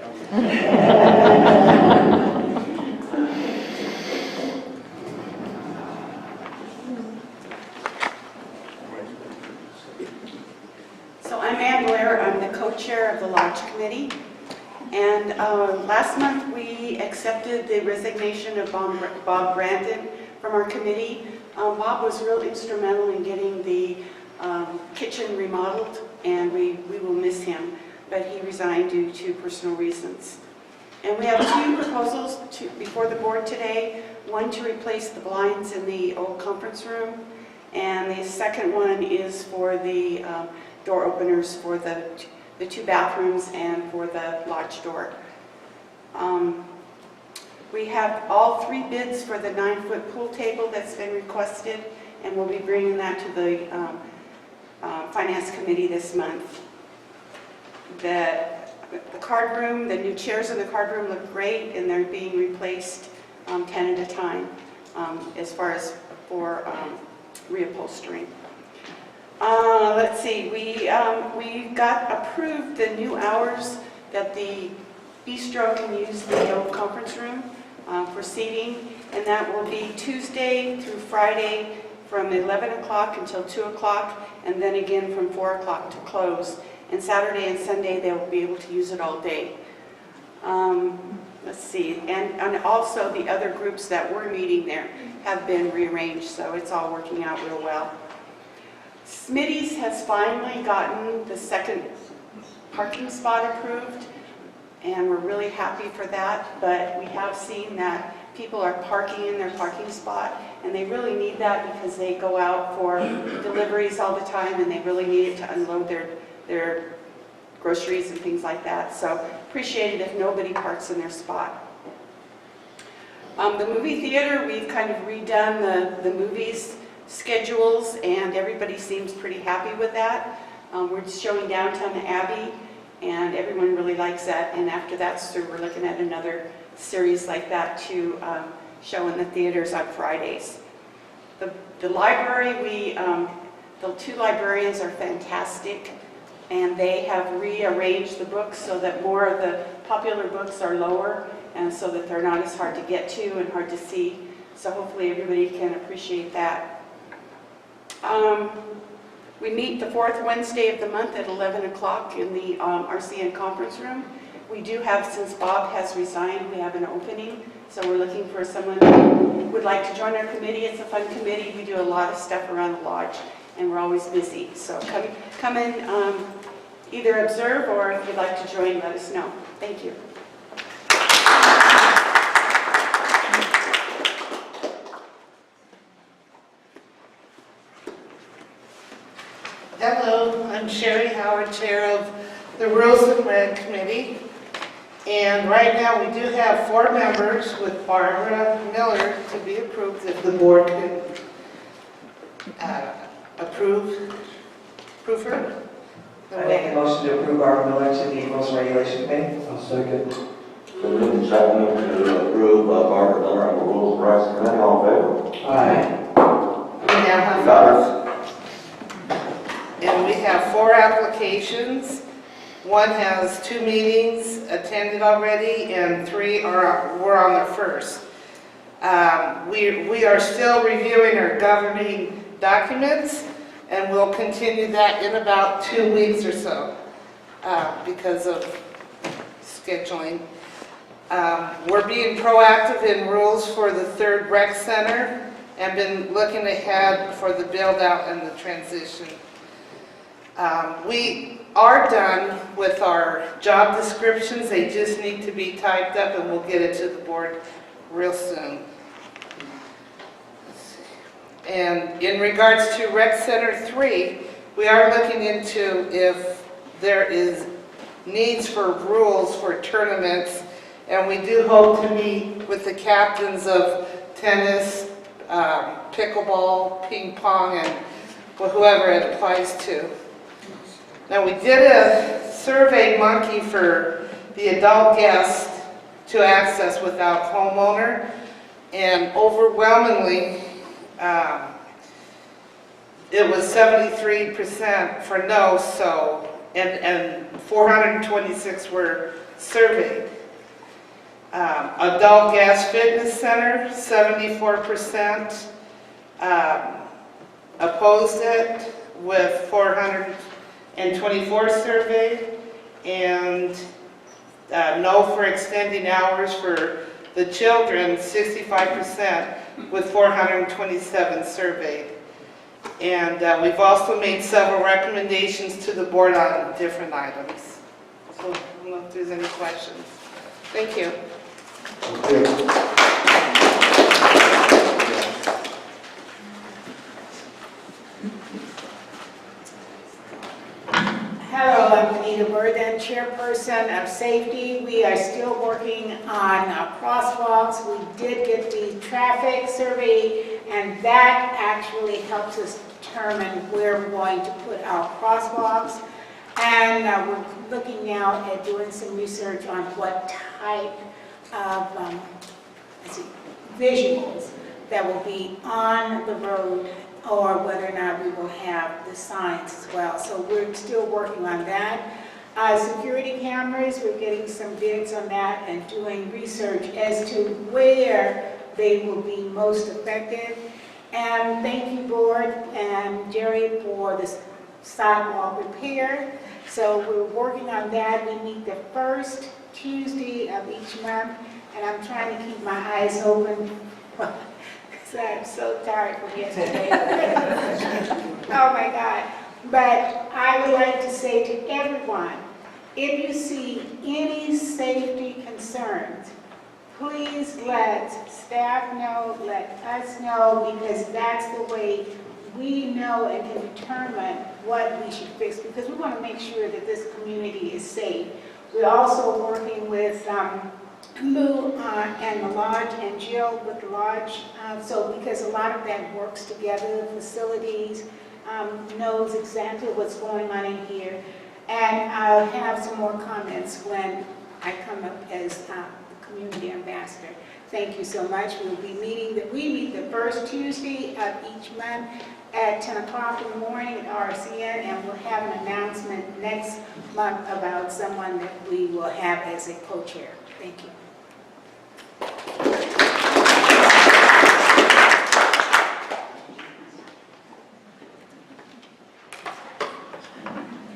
So I'm Ann Blair, I'm the co-chair of the Lodge Committee. And last month we accepted the resignation of Bob Brandon from our committee. Bob was real instrumental in getting the kitchen remodeled, and we will miss him, but he resigned due to personal reasons. And we have 2 proposals before the board today. One to replace the blinds in the old conference room, and the second one is for the door openers for the 2 bathrooms and for the lodge door. We have all 3 bids for the 9-foot pool table that's been requested, and we'll be bringing that to the Finance Committee this month. The card room, the new chairs in the card room look great, and they're being replaced 10 at a time as far as for reupholstering. Let's see, we got approved the new hours that the bistro can use the old conference room for seating, and that will be Tuesday through Friday from 11 o'clock until 2 o'clock, and then again from 4 o'clock to close. And Saturday and Sunday, they'll be able to use it all day. Let's see, and also the other groups that were meeting there have been rearranged, so it's all working out real well. Smitty's has finally gotten the 2nd parking spot approved, and we're really happy for that, but we have seen that people are parking in their parking spot, and they really need that because they go out for deliveries all the time, and they really need it to unload their groceries and things like that. So appreciate it if nobody parks in their spot. The movie theater, we've kind of redone the movies schedules, and everybody seems pretty happy with that. We're showing Downton Abbey, and everyone really likes that. And after that, so we're looking at another series like that to show in the theaters on Fridays. The library, the 2 librarians are fantastic, and they have rearranged the books so that more of the popular books are lower, and so that they're not as hard to get to and hard to see. So hopefully everybody can appreciate that. We meet the 4th Wednesday of the month at 11 o'clock in the RCN conference room. We do have, since Bob has resigned, we have an opening. So we're looking for someone who would like to join our committee. It's a fun committee. We do a lot of stuff around the lodge, and we're always busy. So come in, either observe, or if you'd like to join, let us know. Thank you. Hello, I'm Sherry Howard, Chair of the Rules and Reg Committee. And right now we do have 4 members with Barbara Miller to be approved if the board can approve her. I make a motion to approve Barbara Miller to the Rules and Regulation Committee. I'll second. So moved and seconded to approve Barbara Miller on the Rules and Rights Committee. All in favor? Aye. We now have Got it. And we have 4 applications. One has 2 meetings attended already, and 3 were on their first. We are still reviewing our governing documents, and we'll continue that in about 2 weeks or so because of scheduling. We're being proactive in rules for the 3rd rec center, and been looking ahead for the build-out and the transition. We are done with our job descriptions. They just need to be typed up, and we'll get it to the board real soon. And in regards to Rec Center 3, we are looking into if there is needs for rules for tournaments, and we do hope to meet with the captains of tennis, pickleball, ping pong, and whoever it applies to. Now, we did a survey monkey for the adult guests to access without homeowner, and overwhelmingly, it was 73% for no, so, and 426 were surveyed. Adult Gas Fitness Center, 74% opposed it, with 424 surveyed, and no for extending hours for the children, 65%, with 427 surveyed. And we've also made several recommendations to the board on different items. So I don't know if there's any questions. Thank you. Hello, I'm Anita Burden, Chairperson of Safety. We are still working on crosswalks. We did get the traffic survey, and that actually helps us determine where we're going to put our crosswalks. And we're looking now at doing some research on what type of visuals that will be on the road, or whether or not we will have the signs as well. So we're still working on that. Security cameras, we're getting some bids on that and doing research as to where they will be most effective. And thank you, board and Jerry, for this sidewalk repair. So we're working on that. We meet the first Tuesday of each month, and I'm trying to keep my eyes open. I'm so tired from yesterday. Oh my God. But I would like to say to everyone, if you see any safety concerns, please let staff know, let us know, because that's the way we know and can determine what we should fix, because we want to make sure that this community is safe. We're also working with Lou and the lodge, and Jill with the lodge, so because a lot of that works together, facilities, knows exactly what's going on in here. And I'll have some more comments when I come up as the community ambassador. Thank you so much. We'll be meeting, we meet the first Tuesday of each month at 10 o'clock in the morning at RCN, and we'll have an announcement next month about someone that we will have as a co-chair. Thank you.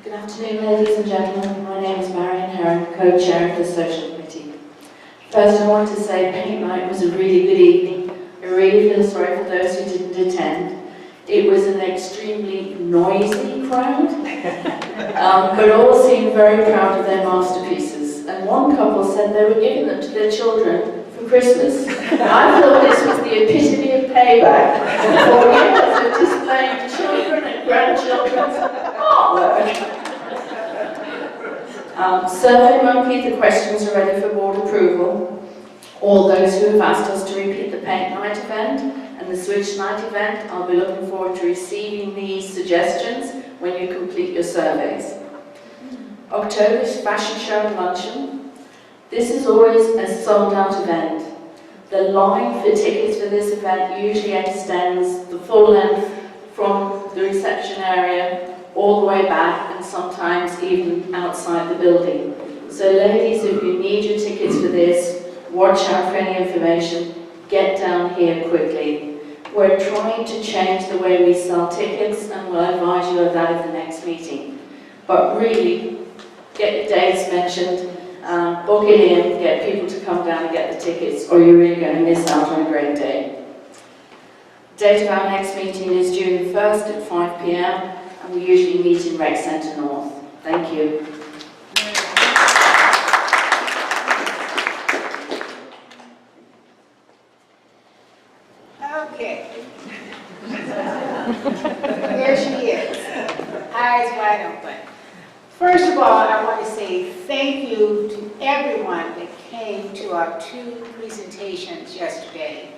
Good afternoon, ladies and gentlemen. My name is Marion Heron, co-chair of the Social Committee. First, I want to say paint night was a really good evening. I really feel sorry for those who didn't attend. It was an extremely noisy crowd, but all seemed very proud of their masterpieces. And one couple said they were giving them to their children for Christmas. I thought this was the epitome of payback for years of displaying children and grandchildren's artwork. Survey Monkey, the questions are ready for board approval. All those who have asked us to repeat the paint night event and the switch night event, I'll be looking forward to receiving these suggestions when you complete your surveys. October's fashion show and luncheon. This is always a sold-out event. The line for tickets for this event usually extends the full length from the reception area all the way back, and sometimes even outside the building. So ladies, if you need your tickets for this, watch out for any information, get down here quickly. We're trying to change the way we sell tickets, and we'll advise you of that at the next meeting. But really, get your dates mentioned, book it in, get people to come down and get the tickets, or you're really going to miss out on a great day. Date of our next meeting is June the 1st at 5 p.m. and we usually meet in Rec Centre North. Thank you. Okay. There she is, eyes wide open. First of all, I want to say thank you to everyone that came to our 2 presentations yesterday.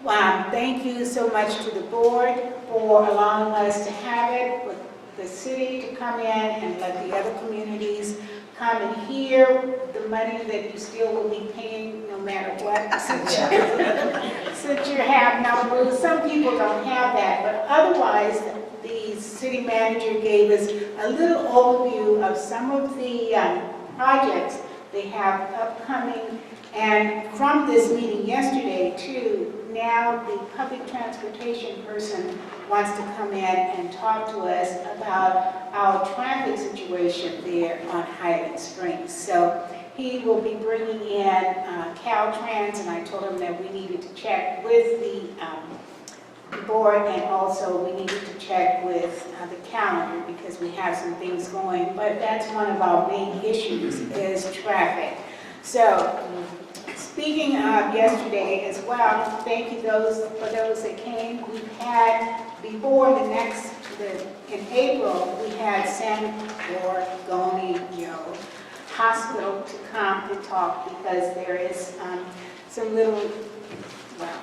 Thank you so much to the board for allowing us to have it, with the city to come in and let the other communities come and hear the money that you still will be paying no matter what, since you have Malibu. Some people don't have that, but otherwise, the city manager gave us a little overview of some of the projects they have upcoming. And from this meeting yesterday too, now the public transportation person wants to come in and talk to us about our traffic situation there on Highland Springs. So he will be bringing in Caltrans, and I told him that we needed to check with the board, and also we needed to check with the calendar because we have some things going. But that's one of our main issues is traffic. So speaking of yesterday as well, thank you for those that came. We've had, before in April, we had San Gorgonio Hospital to come and talk because there is some little, well,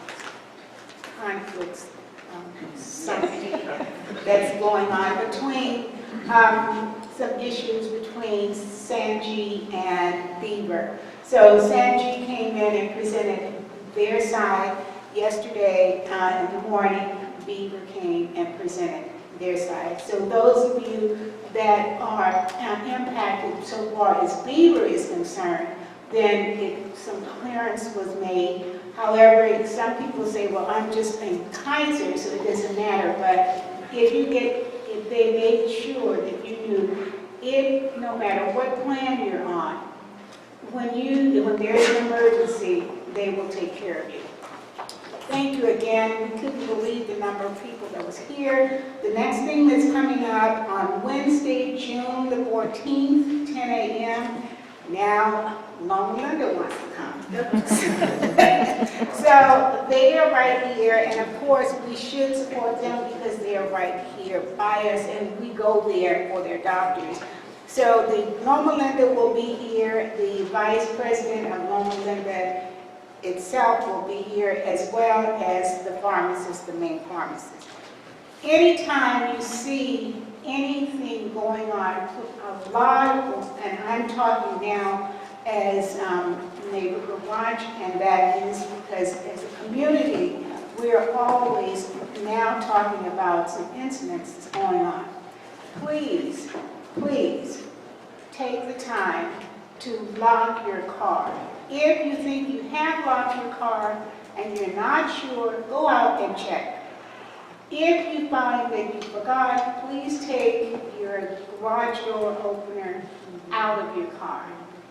conflicts, something that's going on between, some issues between Sanji and Beaver. So Sanji came in and presented their side yesterday in the morning. Beaver came and presented their side. So those of you that are impacted so far as Beaver is concerned, then some clearance was made. However, some people say, well, I'm just in Kaiser, so it doesn't matter. But if they made sure that you knew, no matter what plan you're on, when there's an emergency, they will take care of you. Thank you again. We couldn't believe the number of people that was here. The next thing that's coming up on Wednesday, June the 14th, 10 a.m. Now, Loma Linda wants to come. So they are right here, and of course, we should support them because they are right here by us, and we go there for their doctors. So the Loma Linda will be here. The vice president of Loma Linda itself will be here, as well as the pharmacist, the main pharmacist. Anytime you see anything going on, a lot of, and I'm talking now as neighborhood watch, and that is because as a community, we're always now talking about some incidents that's going on. Please, please take the time to lock your car. If you think you have locked your car and you're not sure, go out and check. If you find that you forgot, please take your garage door opener out of your car.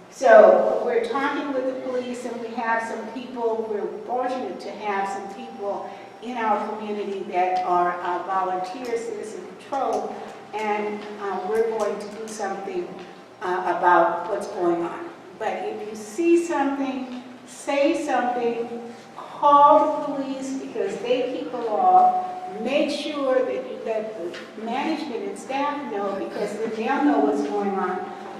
So we're talking with the police, and we have some people, we're fortunate to have some people in our community that are volunteer citizen patrol, and we're going to do something about what's going on. But if you see something, say something, call the police because they keep the law. Make sure that you let the management and staff know because then they'll know what's going on.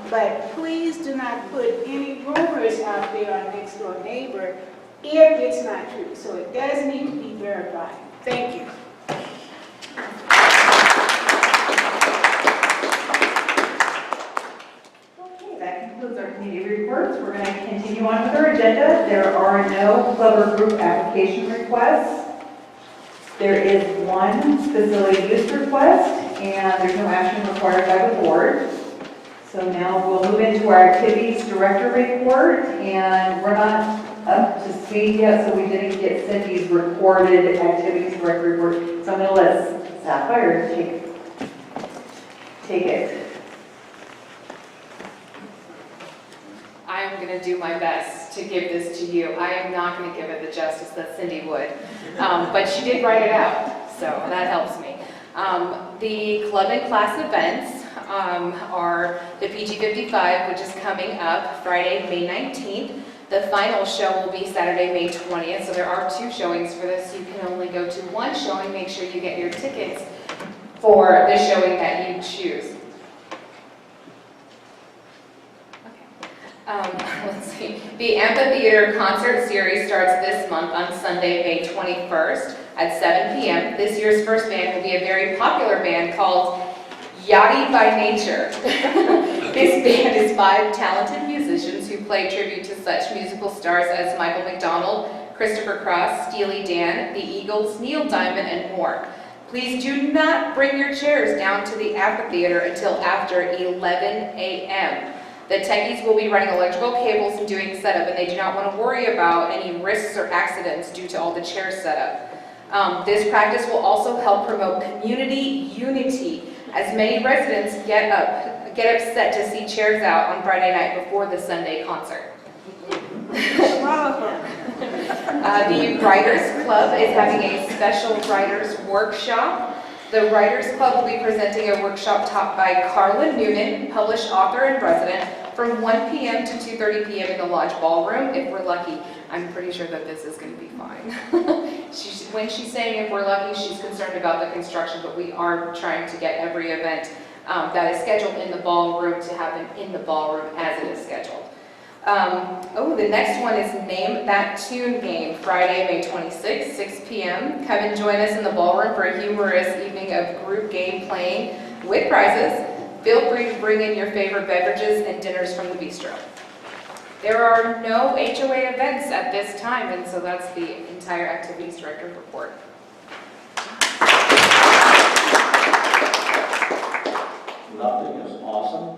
But please do not put any rumors out there on next door neighbor if it's not true. So it does need to be verified. Thank you. Okay, that concludes our committee reports. We're going to continue on with our agenda. There are no club or group application requests. There is one facility use request, and there's no action required by the board. So now we'll move into our activities director report, and we're not up to speed yet, so we didn't get Cindy's recorded activities director report. So I'm going to let Sapphire take it. I'm going to do my best. to give this to you. I am not going to give it the justice that Cindy would, but she did write it out, so that helps me. The club and class events are the PG55, which is coming up Friday, May 19th. The final show will be Saturday, May 20th, so there are 2 showings for this. You can only go to 1 showing. Make sure you get your tickets for the showing that you choose. Let's see. The Amphitheater concert series starts this month on Sunday, May 21st at 7 p.m. This year's first band will be a very popular band called Yachty by Nature. This band is 5 talented musicians who play tribute to such musical stars as Michael McDonald, Christopher Cross, Steely Dan, the Eagles, Neil Diamond, and more. Please do not bring your chairs down to the amphitheater until after 11 a.m. The techies will be running electrical cables and doing setup, and they do not want to worry about any risks or accidents due to all the chairs set up. This practice will also help promote community unity, as many residents get upset to see chairs out on Friday night before the Sunday concert. The Writers Club is having a special writers workshop. The Writers Club will be presenting a workshop taught by Carla Noonan, published author and resident, from 1 p.m. to 2:30 p.m. in the Lodge Ballroom. If we're lucky, I'm pretty sure that this is going to be fine. When she's saying if we're lucky, she's concerned about the construction, but we are trying to get every event that is scheduled in the ballroom to happen in the ballroom as it is scheduled. The next one is Name That Tune Game, Friday, May 26th, 6 p.m. Come and join us in the ballroom for a humorous evening of group game playing with prizes. Feel free to bring in your favorite beverages and dinners from the bistro. There are no HOA events at this time, and so that's the entire activities director's report. Nothing is awesome.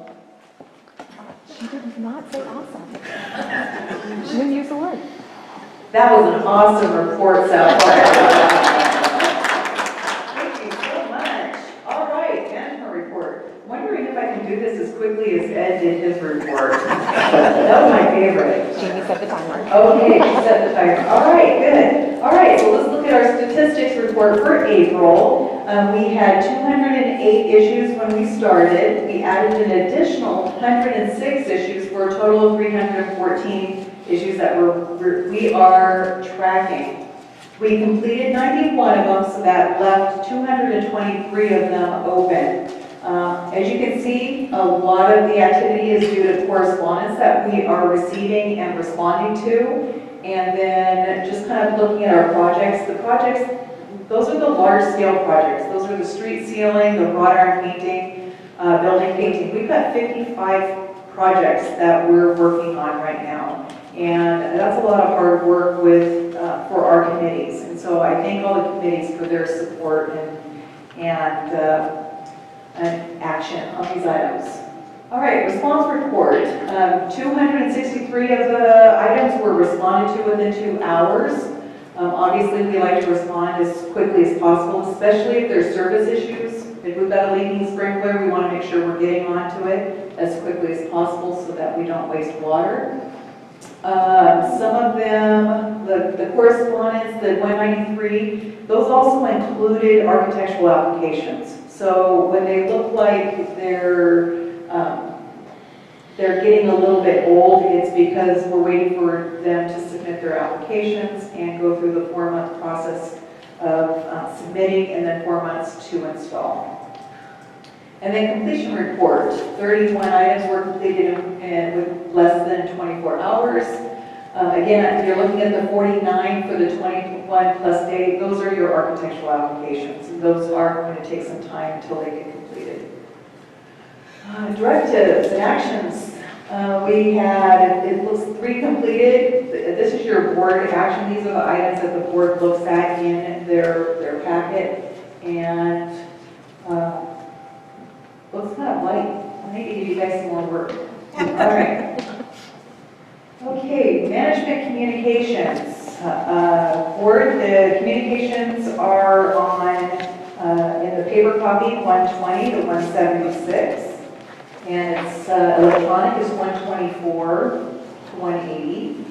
She did not say awesome. She didn't use the word. That was an awesome report, Sapphire. Thank you so much. All right, management report. Wondering if I can do this as quickly as Ed did his report. That was my favorite. Jamie set the timer. Okay, she set the timer. All right, good. All right, so let's look at our statistics report for April. We had 208 issues when we started. We added an additional 106 issues for a total of 314 issues that we are tracking. We completed 91 of them, so that left 223 of them open. As you can see, a lot of the activity is due to correspondence that we are receiving and responding to. And then just kind of looking at our projects. The projects, those are the large scale projects. Those are the street sealing, the wrought iron painting, building painting. We've got 55 projects that we're working on right now. And that's a lot of hard work with for our committees. And so I thank all the committees for their support and action on these items. All right, response report. 263 of the items were responded to within 2 hours. Obviously, we like to respond as quickly as possible, especially if there's service issues. If we've got a leaking sprinkler, we want to make sure we're getting onto it as quickly as possible so that we don't waste water. Some of them, the correspondence, the 193, those also included architectural applications. So when they look like they're getting a little bit old, it's because we're waiting for them to submit their applications and go through the 4-month process of submitting and then 4 months to install. And then completion report, 31 items were completed with less than 24 hours. Again, if you're looking at the 49 for the 21 plus day, those are your architectural applications. And those are going to take some time until they get completed. Directives and actions. We had, it looks 3 completed. This is your board action. These are the items that the board looks at in their packet. And looks kind of light. I need to give you guys some more work. All right. Okay, management communications. Board, the communications are on, in the paper copy, 120 to 176. And it's electronic is 124 to 180.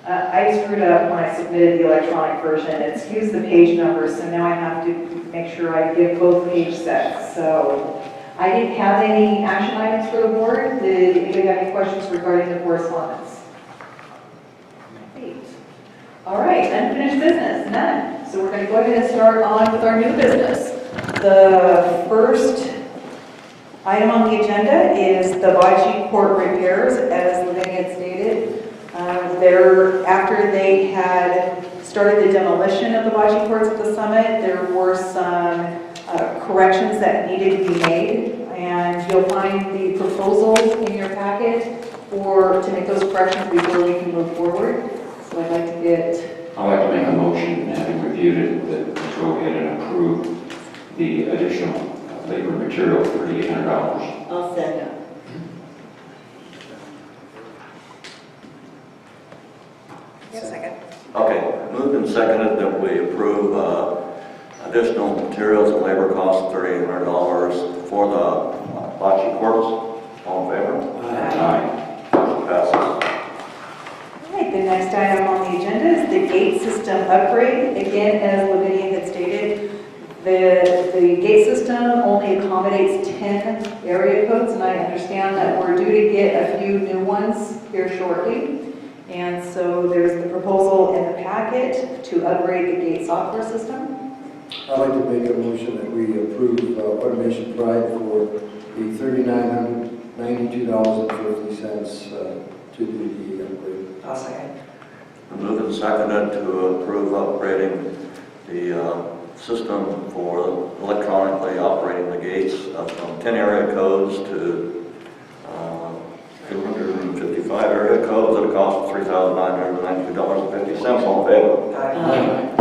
I screwed up when I submitted the electronic version. It's used the page numbers, so now I have to make sure I give both page sets. So I didn't have any action items for the board. Did anybody have any questions regarding the correspondence? Great. All right, unfinished business, none. So we're going to go ahead and start on with our new business. The first item on the agenda is the Bocce Court repairs, as Lavinia had stated. After they had started the demolition of the Bocce Courts at the summit, there were some corrections that needed to be made, and you'll find the proposals in your packet to make those corrections before we can move forward. So I'd like to get... I'd like to make a motion, having reviewed it, that let's go ahead and approve the additional labor and material for $800. I'll second. Second. Okay, moved and seconded that we approve additional materials and labor costs of $3,800 for the Bocce Courts. All in favor? Aye. Motion passes. All right, the next item on the agenda is the gate system upgrade. Again, as Lavinia had stated, the gate system only accommodates 10 area codes, and I understand that we're due to get a few new ones here shortly. And so there's the proposal in the packet to upgrade the gate software system. I'd like to make a motion that we approve Automation Pride for the $3,992.50 to do the upgrade. I'll second. Moved and seconded to approve upgrading the system for electronically operating the gates from 10 area codes to 255 area codes at a cost of $3,992.50. All in favor? Aye.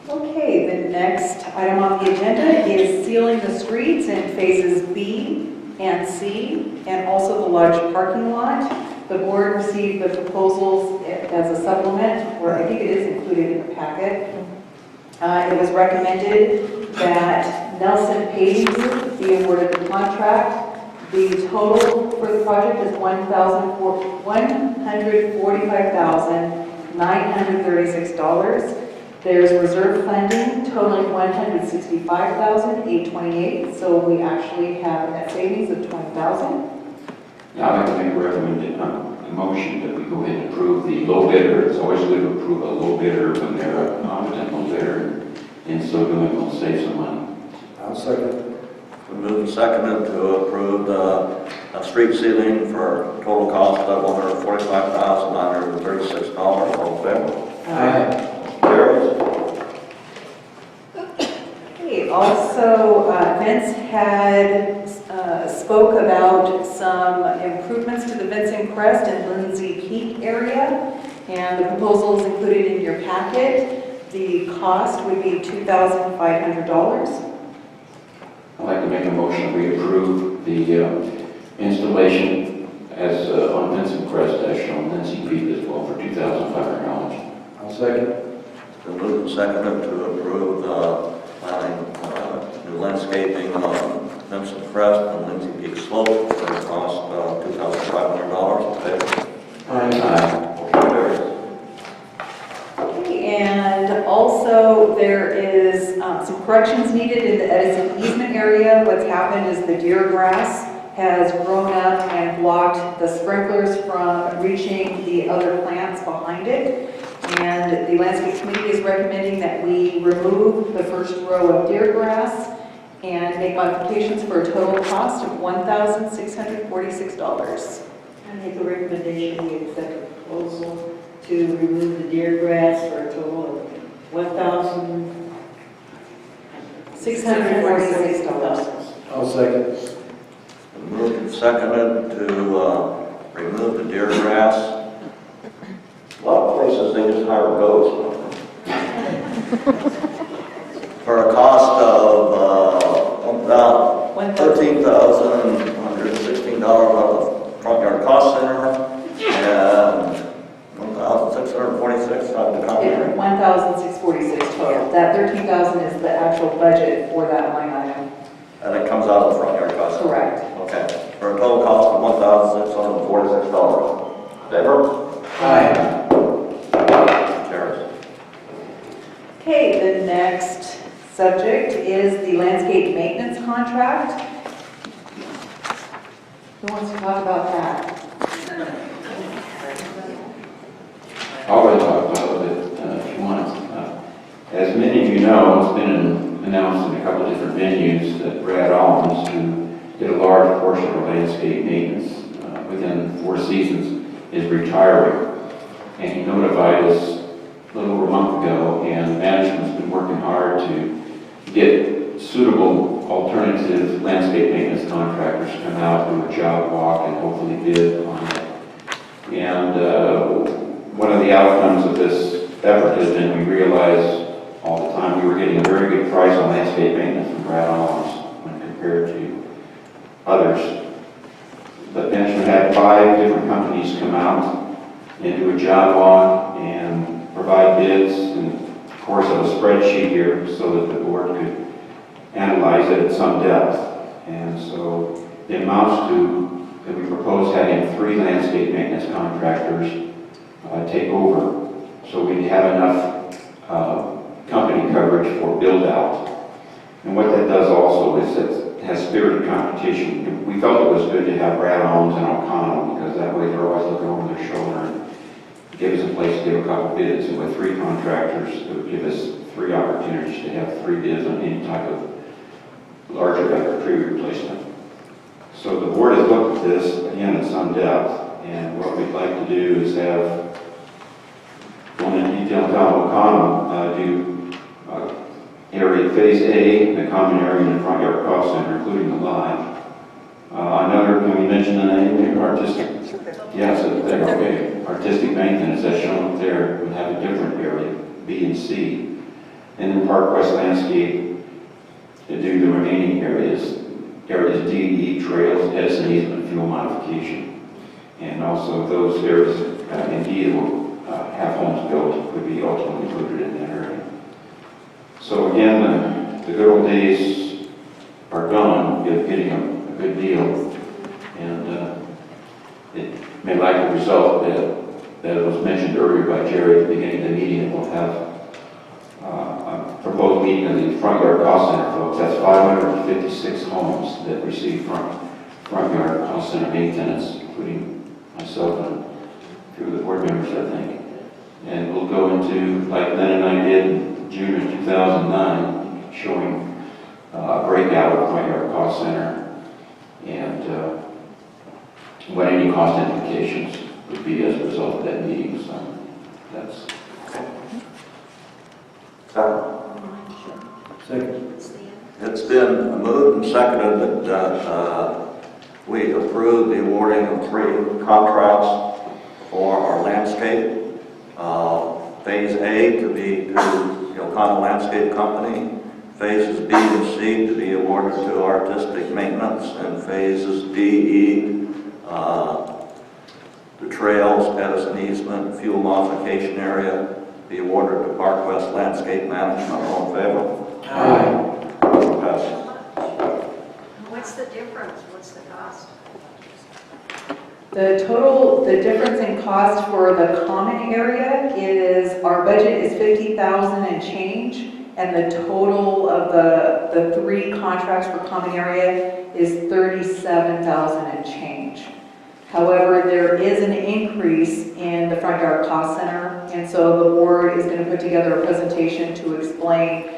Okay, the next item on the agenda is sealing the streets in phases B and C, and also the large parking lot. The board received the proposals as a supplement, or I think it is included in the packet. It was recommended that Nelson Paving Group be awarded the contract. The total for the project is $145,936. There's reserve funding totaling $165,828, so we actually have a net savings of $20,000. Yeah, I'd like to make a motion that we go ahead and approve the low bidder. It's always good to approve a low bidder when they're a competent low bidder. In so doing, we'll save some money. I'll second. We moved and seconded to approve the street sealing for a total cost of $145,936. All in favor? Aye. Carries. Okay, also, Vince had spoke about some improvements to the Vincent Crest and Lindsay Peak area, and the proposal is included in your packet. The cost would be $2,500. I'd like to make a motion we approve the installation as on Vincent Crest as shown, Lindsay Peak as well for $2,500. I'll second. We moved and seconded to approve planning new landscaping on Vincent Crest and Lindsay Peak Slope for a cost of $2,500. Aye. Okay, and also there is some corrections needed in the Edison easement area. What's happened is the deer grass has grown up and blocked the sprinklers from reaching the other plants behind it. And the landscape committee is recommending that we remove the first row of deer grass and make modifications for a total cost of $1,646. I make a recommendation we accept the proposal to remove the deer grass for a total of $1,646. I'll second. Moved and seconded to remove the deer grass. A lot of places, they just hire goats. For a cost of about $13,116 out of the front yard cost center and $1,646 out of the concrete. $1,646 total. That $13,000 is the actual budget for that line item. And it comes out of the front yard cost center? Correct. Okay. For a total cost of $1,646. Favor? Aye. Carries. Okay, the next subject is the landscape maintenance contract. Who wants to talk about that? I'll really talk about it if you want. As many of you know, it's been announced in a couple of different venues that Brad Allens, who did a large portion of landscape maintenance within 4 seasons, is retiring. And he notified us a little over a month ago, and management's been working hard to get suitable alternative landscape maintenance contractors to come out, do a job walk, and hopefully bid on it. And one of the outcomes of this effort has been we realized all the time we were getting a very good price on landscape maintenance from Brad Allens when compared to others. But management had 5 different companies come out and do a job walk and provide bids, and of course have a spreadsheet here so that the board could analyze it at some depth. And so it amounts to that we propose having 3 landscape maintenance contractors take over, so we have enough company coverage for build out. And what that does also is it has spirited competition. We felt it was good to have Brad Allens and O'Connell, because that way they're always looking over their shoulder and give us a place to give a couple bids. And with 3 contractors, it would give us 3 opportunities to have 3 bids on any type of larger effort tree replacement. So the board has looked at this again in some depth, and what we'd like to do is have one in detail, Tom O'Connell, do area phase A, the common area in the front yard cost center, including the lodge. Another, can we mention the name? Artistic. Yes, okay. Artistic maintenance, as shown up there, would have a different area, B and C. And then Park West Landscape to do the remaining areas D, E, trails, Edison easement, fuel modification. And also those areas in D that will have homes built would be ultimately included in that area. So again, the good old days are gone of getting a good deal, and it may likely result that it was mentioned earlier by Jerry at the beginning of the meeting, that we'll have a proposed meeting of the front yard cost center folks. That's 556 homes that receive front yard cost center maintenance, including myself and a few of the board members, I think. And we'll go into, like Len and I did in June of 2009, showing a breakout of front yard cost center and what any cost implications would be as a result of that meeting. So that's. Second. It's been moved and seconded that we approve the awarding of 3 contracts for our landscape. Phase A to be to the O'Connell Landscape Company, phases B and C to be awarded to artistic maintenance, and phases D, E, the trails, Edison easement, fuel modification area, be awarded to Park West Landscape Management. All in favor? Aye. Motion passes. What's the difference? What's the cost? The difference in cost for the common area is, our budget is $50,000 and change, and the total of the 3 contracts for common area is $37,000 and change. However, there is an increase in the front yard cost center, and so the board is going to put together a presentation to explain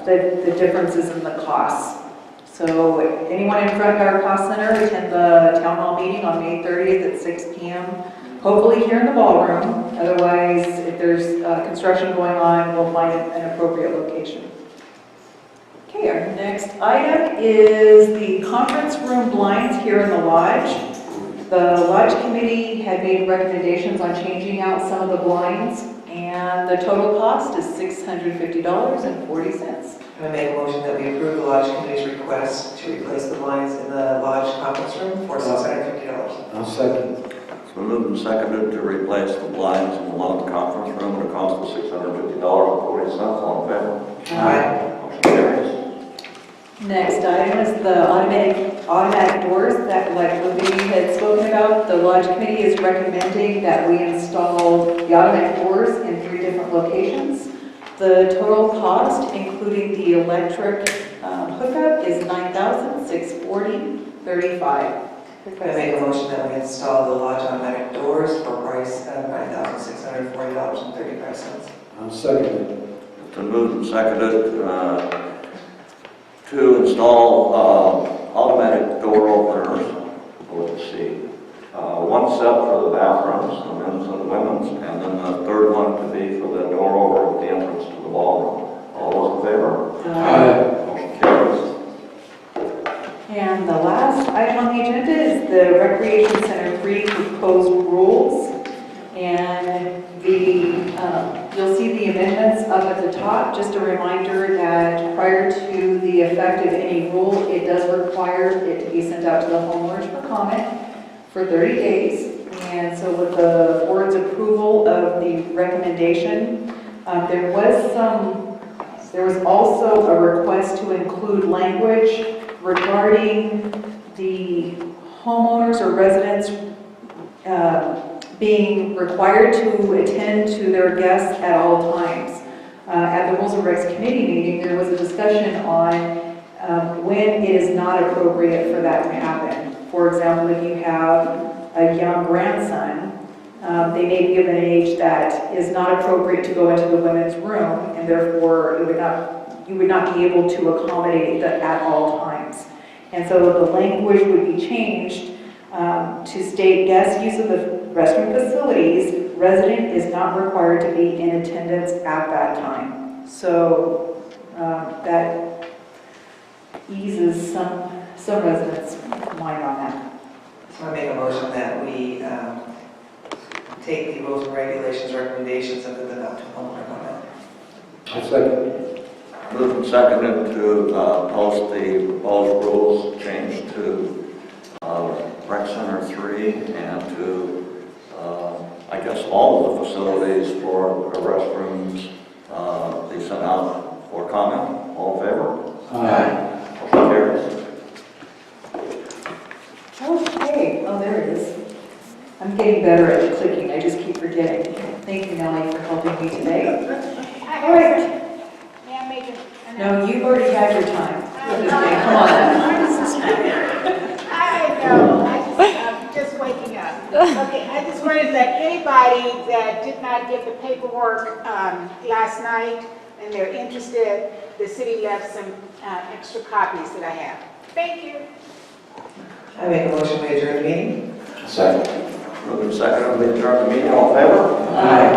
the differences in the costs. So anyone in front yard cost center, attend the town hall meeting on May 30th at 6 p.m. Hopefully here in the ballroom. Otherwise, if there's construction going on, we'll find an appropriate location. Okay, our next item is the conference room blinds here in the lodge. The lodge committee had made recommendations on changing out some of the blinds, and the total cost is $650.40. I make a motion that we approve the lodge committee's request to replace the blinds in the lodge conference room for $650. I'll second. It's been moved and seconded to replace the blinds in the lodge conference room at a cost of $650.40. All in favor? Aye. Motion carries. Next item is the automatic automatic doors that, like Lavini had spoken about, the lodge committee is recommending that we install the automatic doors in 3 different locations. The total cost, including the electric hookup, is $9,640.35. I make a motion that we install the lodge automatic doors for a price of $9,640.35. I'll second it. It's been moved and seconded to install automatic door openers. Let's see, one set for the bathrooms, the men's and the women's, and then the third one to be for the door over at the entrance to the ballroom. All those in favor? Aye. Motion carries. And the last item on the agenda is the Recreation Center 3 proposed rules. And you'll see the amendments up at the top. Just a reminder that prior to the effect of any rule, it does require it to be sent out to the homeowners for comment for 30 days. And so with the board's approval of the recommendation, there was also a request to include language regarding the homeowners or residents being required to attend to their guests at all times. At the Rules and Regs Committee meeting, there was a discussion on when it is not appropriate for that to happen. For example, if you have a young grandson, they may be of an age that is not appropriate to go into the women's room, and therefore you would not be able to accommodate that at all times. And so the language would be changed to state guest use of the restroom facilities, resident is not required to be in attendance at that time. So that eases some residents' mind on that. So I make a motion that we take the rules and regulations recommendations and put them out to homeowner comment. I'll second it. Moved and seconded to post the proposed rules change to Rec Center 3 and to, I guess, all of the facilities for the restrooms be sent out for comment. All in favor? Aye. Motion carries. Okay, oh, there it is. I'm getting better at clicking, I just keep forgetting. Thank you, Nellie, for helping me today. All right. May I make a? No, you've already had your time. Come on. I know, I'm just waking up. Okay, I just wanted to let anybody that did not get the paperwork last night and they're interested, the city left some extra copies that I have. Thank you. I make a motion we adjourn the meeting. Second. Moved and seconded, we adjourn the meeting. All in favor? Aye.